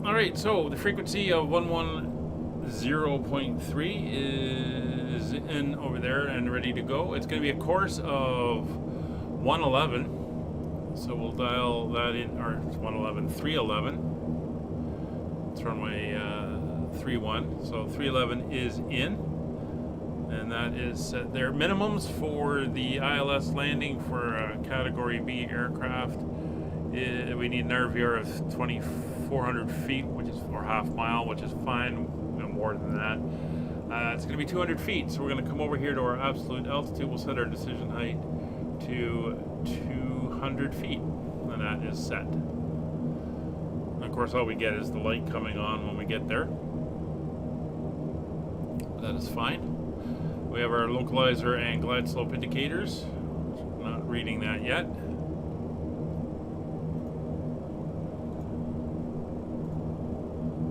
Alright, so the frequency of 110.3 is in over there and ready to go. It's going to be a course of 111, so we'll dial that in, or 111, 311. It's runway 31, so 311 is in, and that is set there. Minimums for the ILS landing for a Category B aircraft, we need an RVR of 2,400 feet, which is, or half mile, which is fine. More than that. It's going to be 200 feet, so we're going to come over here to our absolute altitude. We'll set our decision height to 200 feet, and that is set. And of course, all we get is the light coming on when we get there. That is fine. We have our localizer and glide slope indicators. Not reading that yet.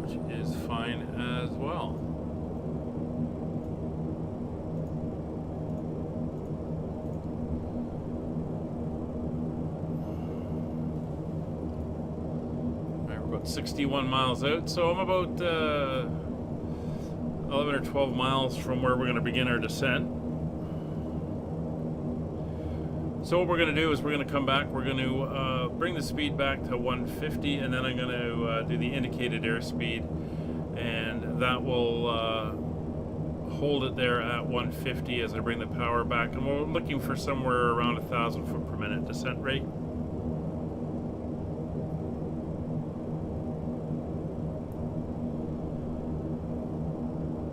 Which is fine as well. Alright, we're about 61 miles out, so I'm about 11 or 12 miles from where we're going to begin our descent. So what we're going to do is we're going to come back, we're going to bring the speed back to 150, and then I'm going to do the indicated airspeed, and that will hold it there at 150 as I bring the power back, and we're looking for somewhere around 1,000 foot per minute descent rate.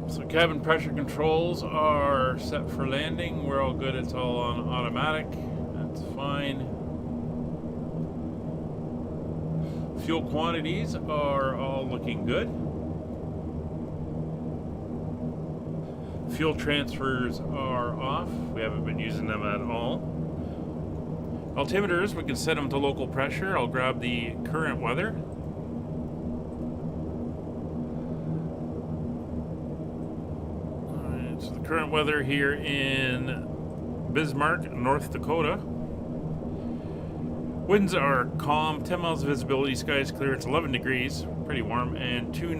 So cabin pressure controls are set for landing. We're all good. It's all on automatic. That's fine. Fuel quantities are all looking good. Fuel transfers are off. We haven't been using them at all. Altimeters, we can set them to local pressure. I'll grab the current weather. Alright, so the current weather here in Bismark, North Dakota. Winds are calm, 10 miles of visibility, sky is clear, it's 11 degrees, pretty warm, and 2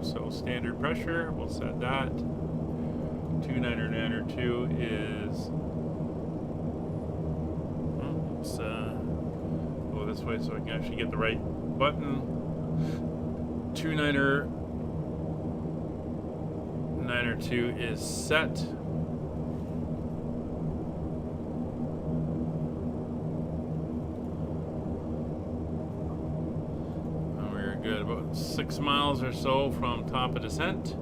so standard pressure, we'll set that. 2 is, let's go this way so I can actually get the right button. 2 is set. Good, about 6 miles or so from top of descent.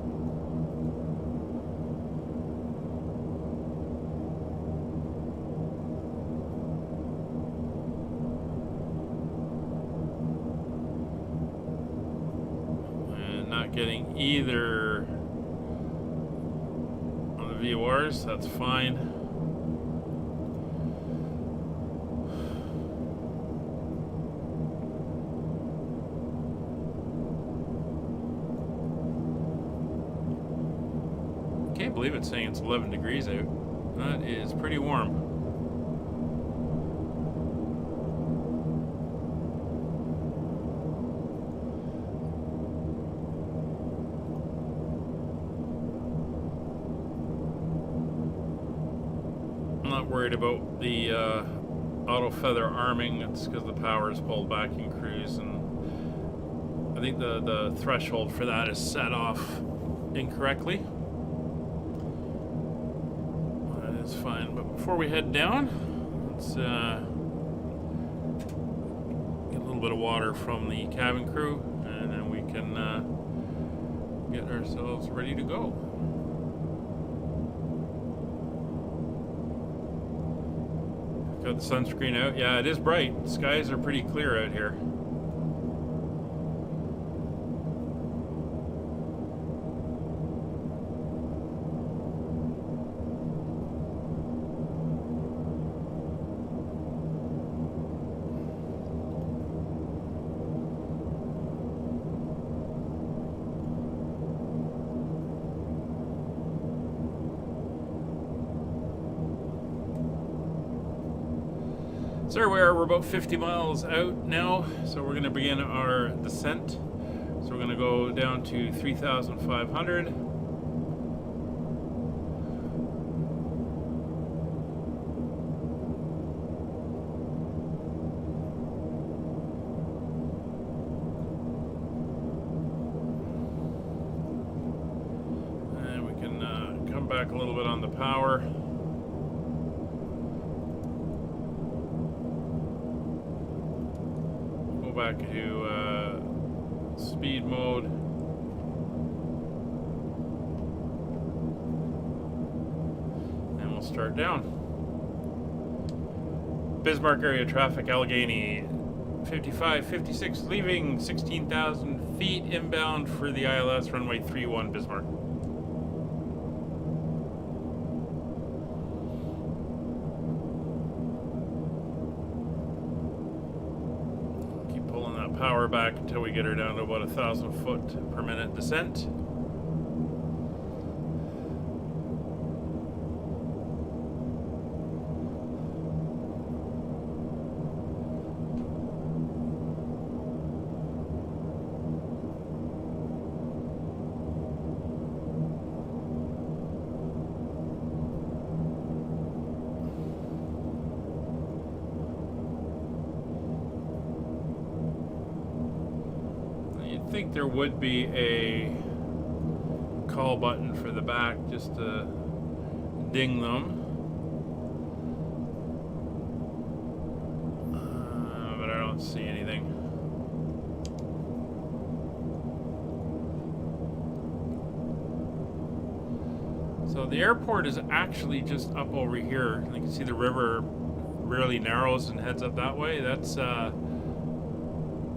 And not getting either on the VORs, that's fine. Can't believe it's saying it's 11 degrees out. That is pretty warm. I'm not worried about the auto feather arming. It's because the power is pulled back in cruise, and I think the threshold for that is set off incorrectly. It's fine, but before we head down, let's let's get a little bit of water from the cabin crew, and then we can get ourselves ready to go. Got the sunscreen out. Yeah, it is bright. Skies are pretty clear out here. So there we are, we're about 50 miles out now, so we're going to begin our descent. So we're going to go down to 3,500. And we can come back a little bit on the power. Back to speed mode. And we'll start down. Bismark area traffic, Allegheny 5556, leaving 16,000 feet inbound for the ILS runway 31 Bismark. Power back until we get her down to about 1,000 foot per minute descent. I think there would be a call button for the back just to ding them, but I don't see anything. So the airport is actually just up over here. You can see the river really narrows and heads up that way. That's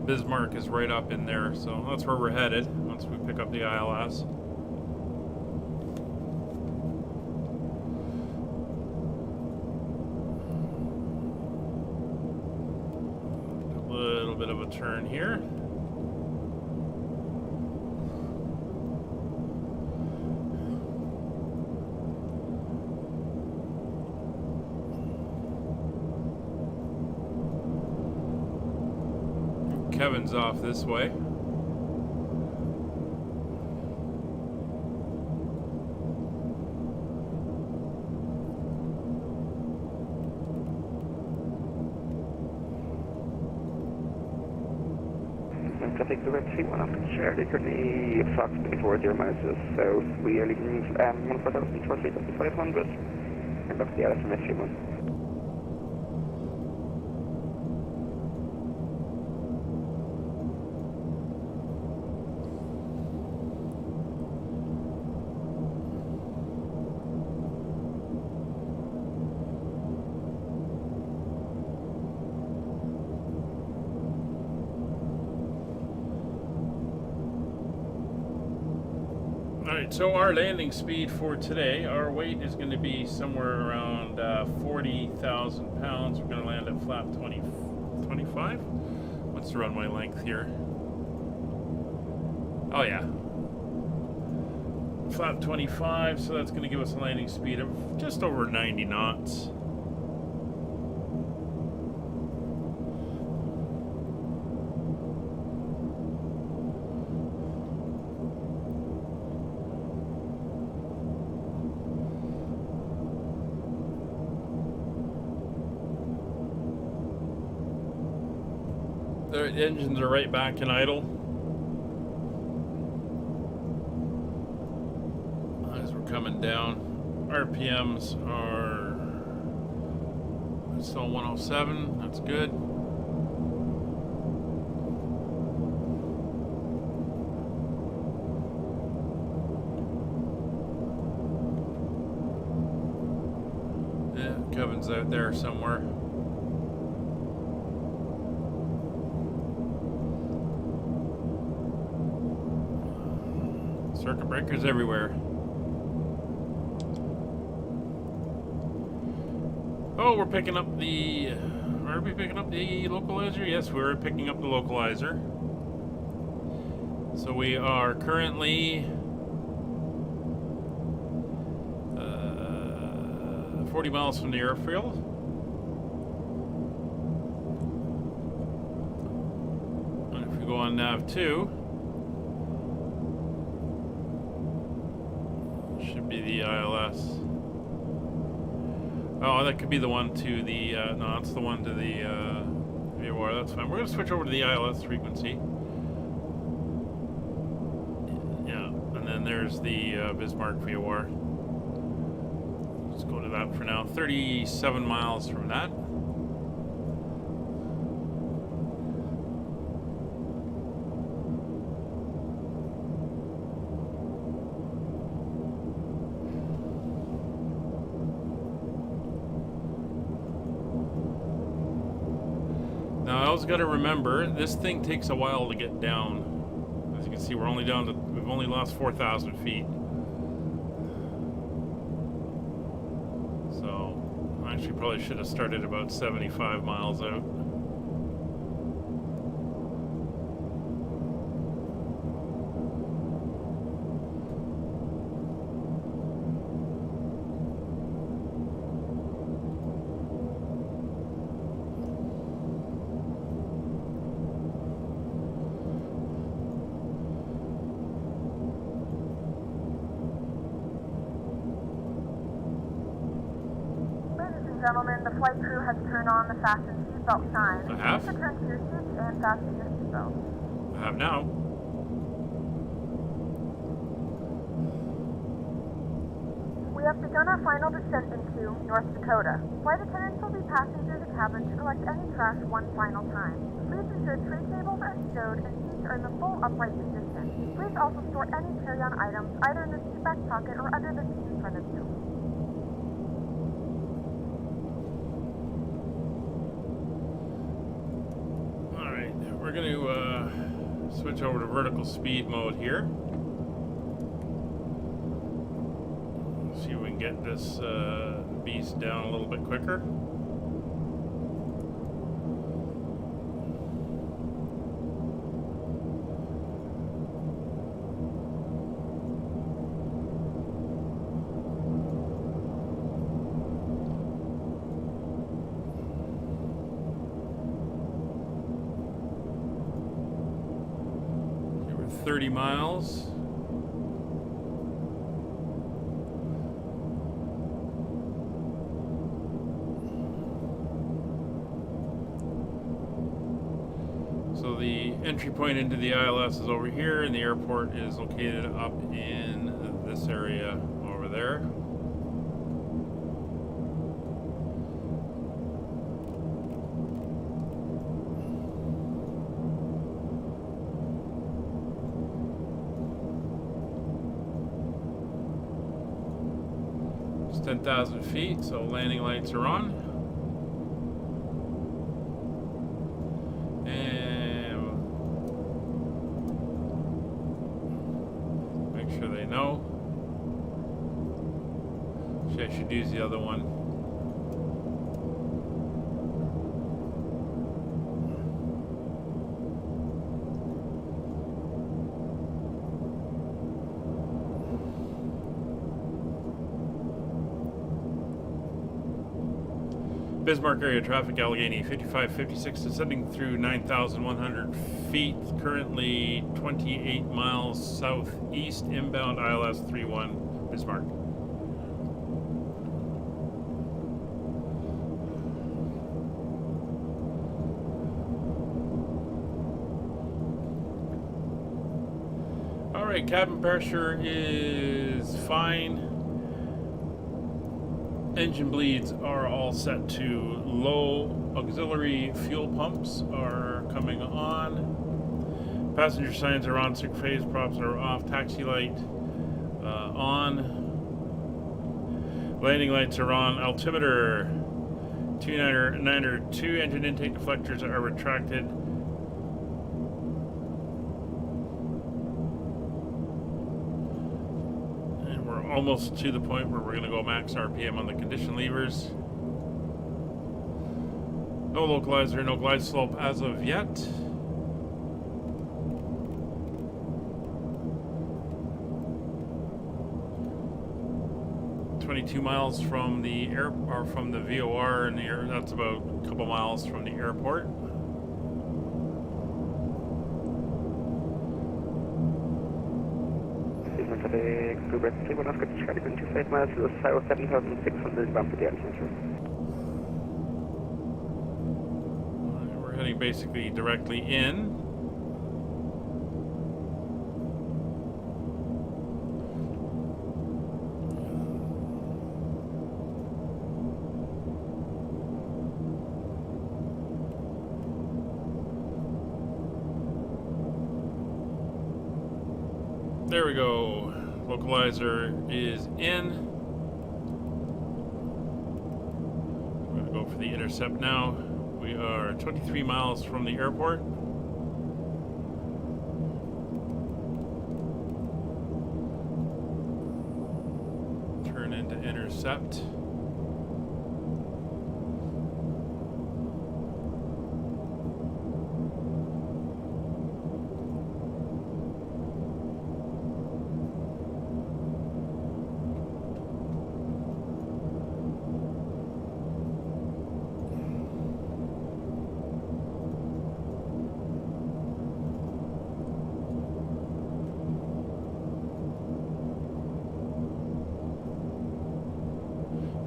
Bismark is right up in there, so that's where we're headed once we pick up the ILS. A little bit of a turn here. Kevin's off this way. Traffic direct C1 after Charlie, currently Fox 24 miles south. We are leaving 1,400 towards 3,500 and back to the ILS from C1. Alright, so our landing speed for today, our weight is going to be somewhere around 40,000 pounds. We're going to land at flap 25. What's the runway length here? Oh yeah. Flap 25, so that's going to give us a landing speed of just over 90 knots. The engines are right back in idle as we're coming down. RPMs are Still 107. That's good. Yeah, Kevin's out there somewhere. Circuit breakers everywhere. Oh, we're picking up the... Are we picking up the localizer? Yes, we're picking up the localizer. So we are currently 40 miles from the airfield. And if we go on nav 2, should be the ILS. Oh, that could be the one to the, no, that's the one to the VOR, that's fine. We're going to switch over to the ILS frequency. Yeah, and then there's the Bismark VOR. Let's go to that for now. 37 miles from that. Now, I always got to remember, this thing takes a while to get down. As you can see, we're only down to, we've only lost 4,000 feet. So, I actually probably should have started about 75 miles out. Gentlemen, the flight crew has turned on the fasten seatbelt sign. I have? Please return to your seats and fasten your seatbelt. I have now. We have begun our final descent into North Dakota. Flight attendants will be passing through the cabin to collect any trash one final time. Please ensure tray tables are stowed and seats are in the full upright position. Please also store any carry-on items either in the seat back pocket or under the seat in front of you. We're going to switch over to vertical speed mode here. See if we can get this beast down a little bit quicker. We're 30 miles. So the entry point into the ILS is over here, and the airport is located up in this area over there. It's 10,000 feet, so landing lights are on. Sure they know. I should use the other one. Bismark area traffic, Allegheny 5556 descending through 9,100 feet, currently 28 miles southeast, inbound ILS 31 Bismark. Alright, cabin pressure is fine. Engine bleeds are all set to low. Auxiliary fuel pumps are coming on. Passenger signs are on. Sick phase props are off. Taxi light on. Landing lights are on. Altimeter 2 engine intake deflectors are retracted. And we're almost to the point where we're going to go max RPM on the condition levers. No localizer, no glide slope as of yet. "22 miles from the air, or from the VOR in the air. That's about a couple miles from the airport." For the Quadrant 3, 1 off, good traffic, 25 miles to the south, 7,600 bump for the altitude. We're heading basically directly in. There we go. Localizer is in. We're going to go for the intercept now. We are 23 miles from the airport. Turn into intercept.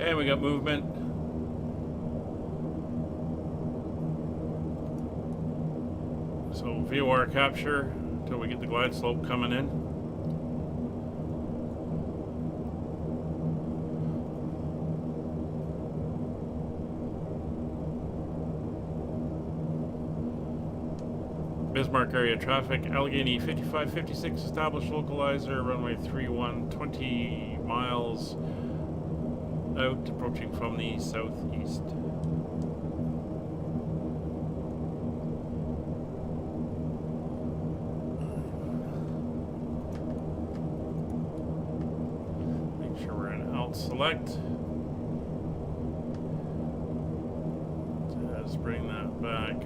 And we got movement. So VOR capture until we get the glide slope coming in. Bismark area traffic, Allegheny 5556 established localizer, runway 31, 20 miles out, approaching from the southeast. Make sure we're in alt select. Let's bring that back.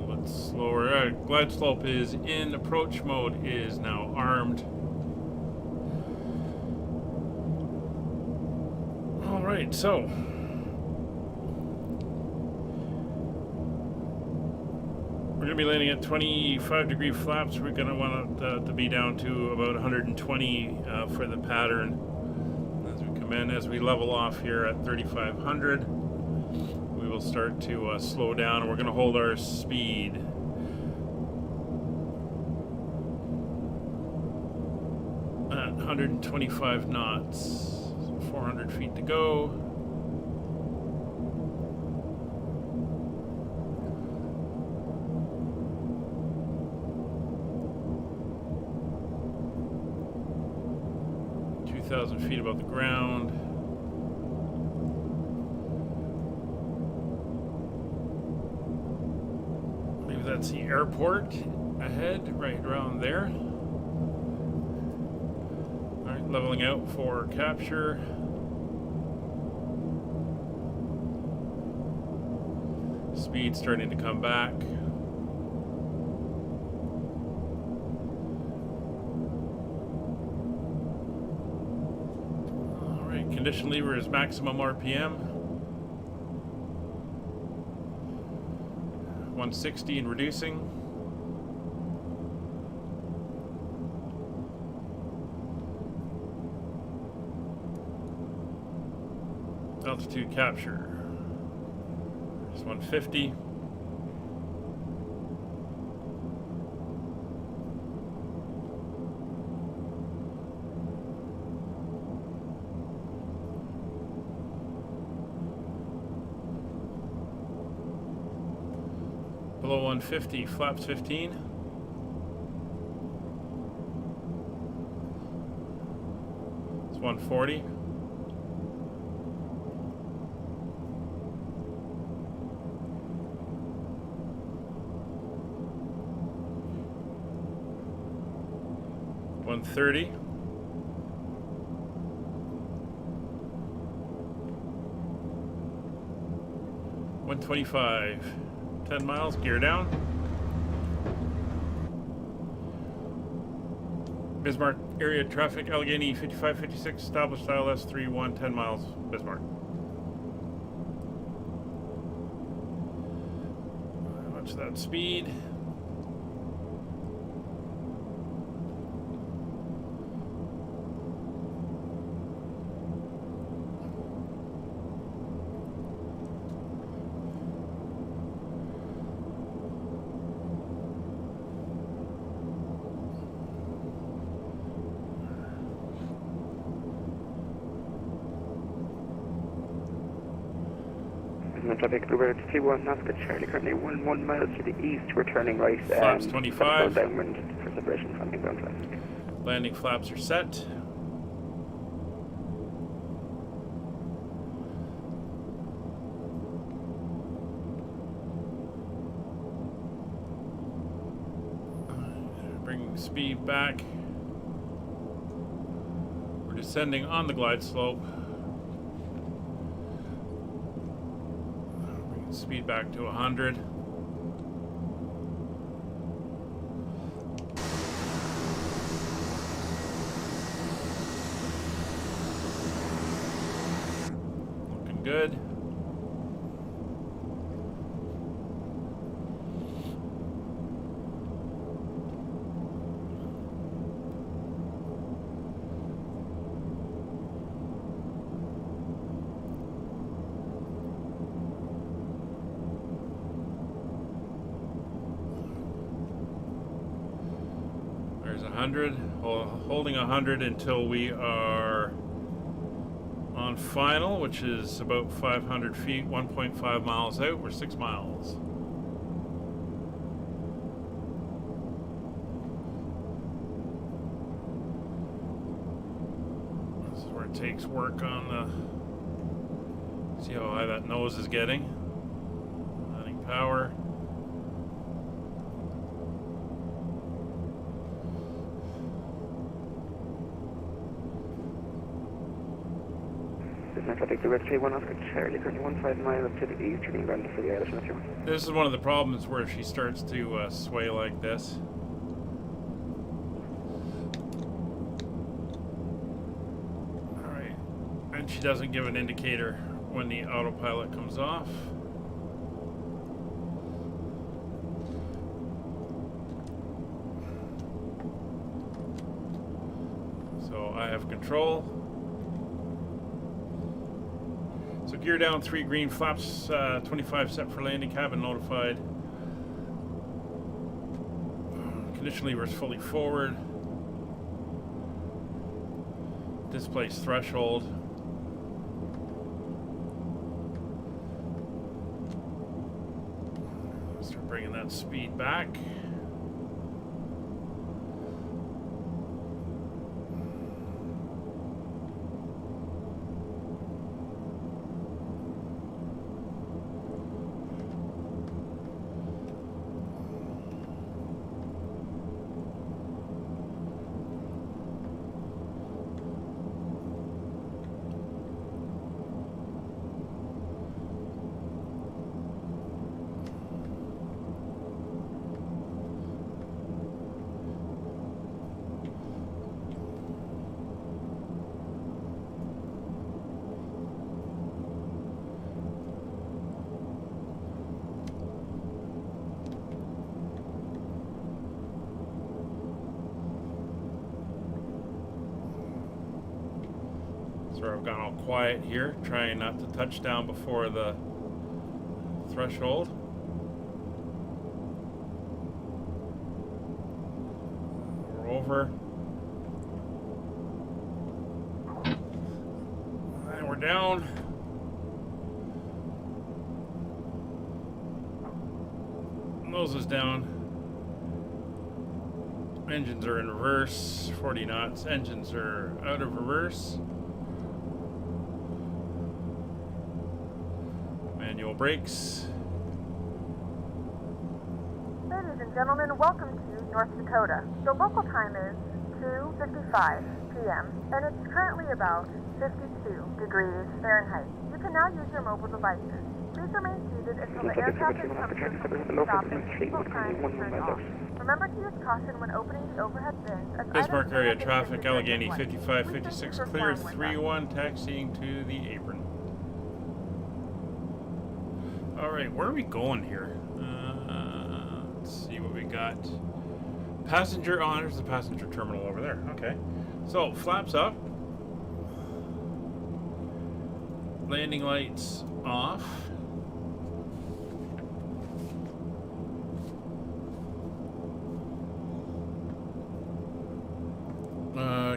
Let's slower. Glide slope is in. Approach mode is now armed. Alright, so we're going to be landing at 25-degree flaps. We're going to want it to be down to about 120 for the pattern as we come in. As we level off here at 3,500, we will start to slow down, and we're going to hold our speed. At 125 knots. 400 feet to go. Feet above the ground. Maybe that's the airport ahead, right around there. Alright, leveling out for capture. Speed starting to come back. Alright, condition lever is maximum RPM. 160 and reducing. Altitude capture. 150. Below 150, flaps 15. It's 140. $130. $125. 10 miles, gear down. Bismarck area traffic, Allegheny 5556, established ILS 31, 10 miles, Bismarck. Watch that speed. Traffic over to 31 Northg, Charlie, currently 1 mile to the east, we're turning right. Flaps 25. Downwind for separation from inbound traffic. Landing flaps are set. Bring speed back. We're descending on the glide slope. Speed back to 100. Looking good. There's 100, holding 100 until we are on final, which is about 500 feet, 1.5 miles out. We're 6 miles. This is where it takes work on the, see how high that nose is getting. Adding power. Traffic direct 31 Northg, Charlie, currently 15 miles to the east, turning around for the Irish National. This is one of the problems where she starts to sway like this. Alright, and she doesn't give an indicator when the autopilot comes off. So I have control. So gear down, 3 green, flaps 25 set for landing, cabin notified. Condition levers fully forward. Displace threshold. Start bringing that speed back. I've gone all quiet here, trying not to touch down before the threshold. We're over. And we're down. Nose is down. Engines are in reverse. 40 knots. Engines are out of reverse. Manual brakes. Ladies and gentlemen, welcome to North Dakota. The local time is 2:55 p.m. and it's currently about 52 degrees Fahrenheit. You can now use your mobile devices. Please remain seated until the air traffic comes to a complete stop and seatbelt signs are turned off. Remember to use caution when opening the overhead bins. As Bismark items area may have traffic, been Allegheny flight. 55, We thank you 56 for clear, flying with us. 3-1 taxiing to the apron. Alright, where are we going here? Let's see what we got. Passenger on, there's the passenger terminal over there. Okay. So, flaps up. Landing lights off.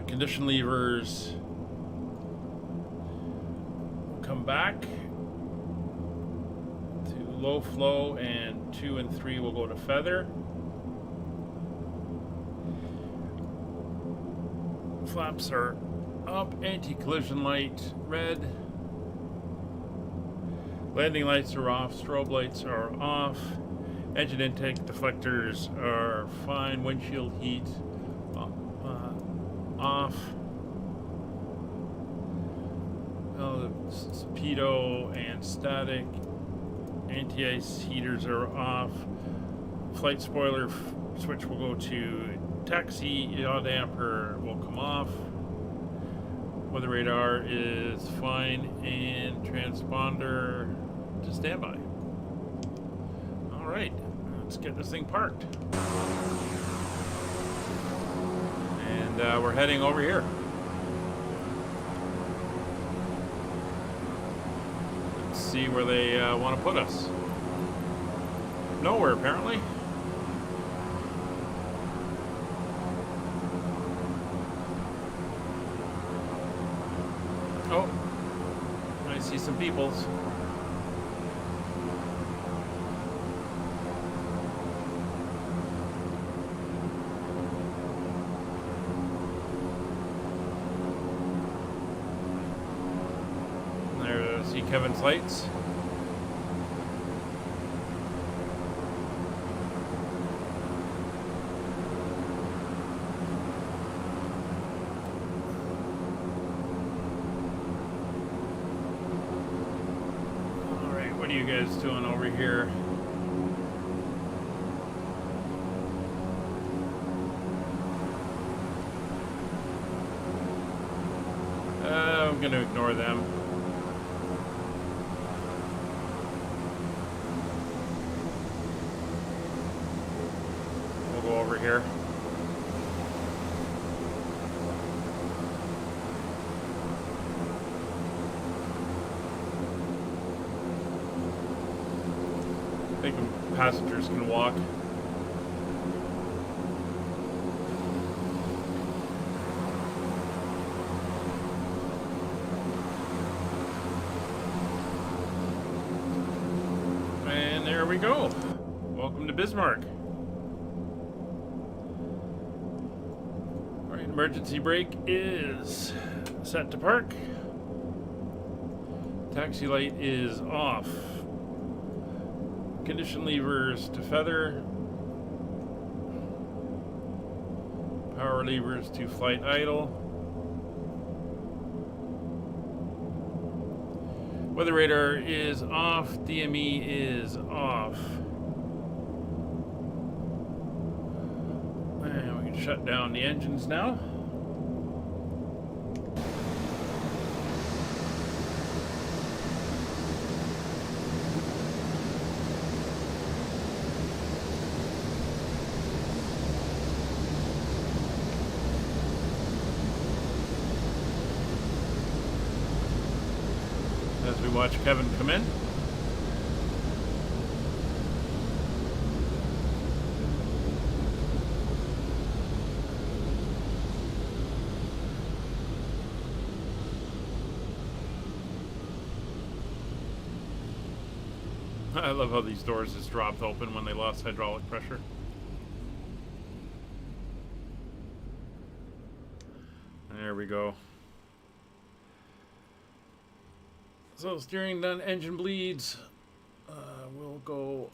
Condition levers come back to low flow, and 2 and 3 will go to feather. Flaps are up, anti-collision light red. Landing lights are off, strobe lights are off. Engine intake deflectors are fine, windshield heat off. The speedo and static anti-ice heaters are off. Flight spoiler switch will go to taxi. Yaw damper will come off. Weather radar is fine, and transponder to standby. All right, let's get this thing parked. And we're heading over here. Let's see where they want to put us. Nowhere, apparently. Oh, I see some peoples. There, see Kevin's lights. What are you guys doing over here? I'm going to ignore them. We'll go over here. I think passengers can walk. And there we go. Welcome to Bismarck. All right, emergency brake is set to park. Taxi light is off. Condition levers to feather. Power levers to flight idle. Weather radar is off. DME is off. And we can shut down the engines now. As we watch Kevin come in. I love how these doors just dropped open when they lost hydraulic pressure. There we go. So steering done, engine bleeds. We'll go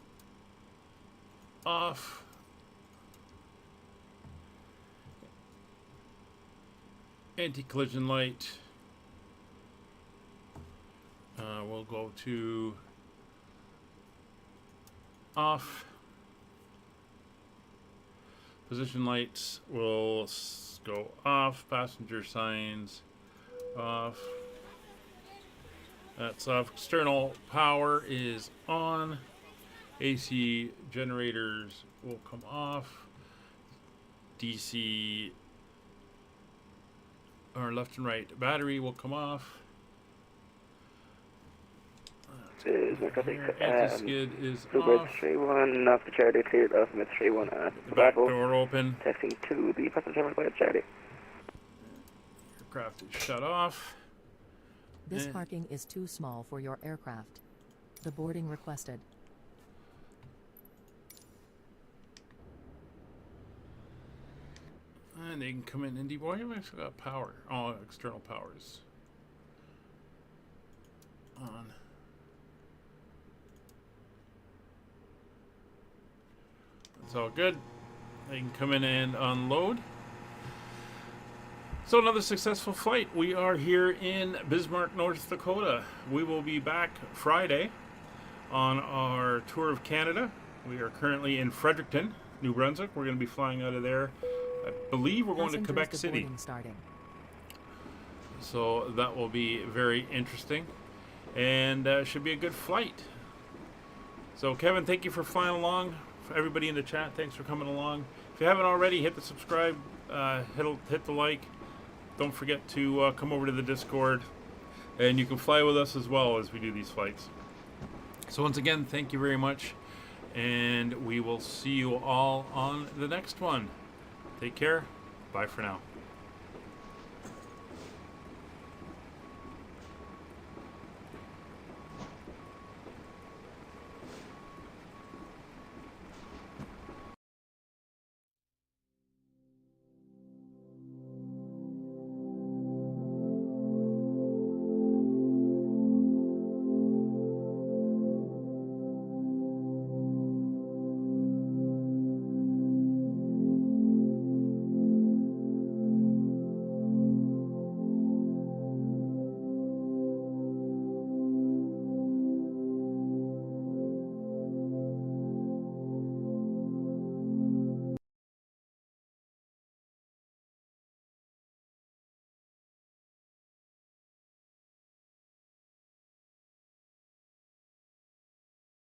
off. Anti-collision light. We'll go to off. Position lights will go off. Passenger signs off. That's off. External power is on. AC generators will come off. DC or left and right battery will come off. Anti-skid is off. 31 off the charity, cleared off Miss 31 at The back door open. Testing to the passenger by the charity. Aircraft is shut off. This parking is too small for your aircraft. The boarding requested. And they can come in and why have I actually got power? Oh, external powers on. That's all good. They can come in and unload. So another successful flight. We are here in Bismark, North Dakota. We will be back Friday on our tour of Canada. We are currently in Fredericton, New Brunswick. We're going to be flying out of there. I believe we're going to Quebec City. Starting. So that will be very interesting and should be a good flight. So Kevin, thank you for flying along. For everybody in the chat, thanks for coming along. If you haven't already, hit the subscribe, hit the like. Don't forget to come over to the Discord, and you can fly with us as well as we do these flights. So once again, thank you very much, and we will see you all on the next one. Take care. Bye for now.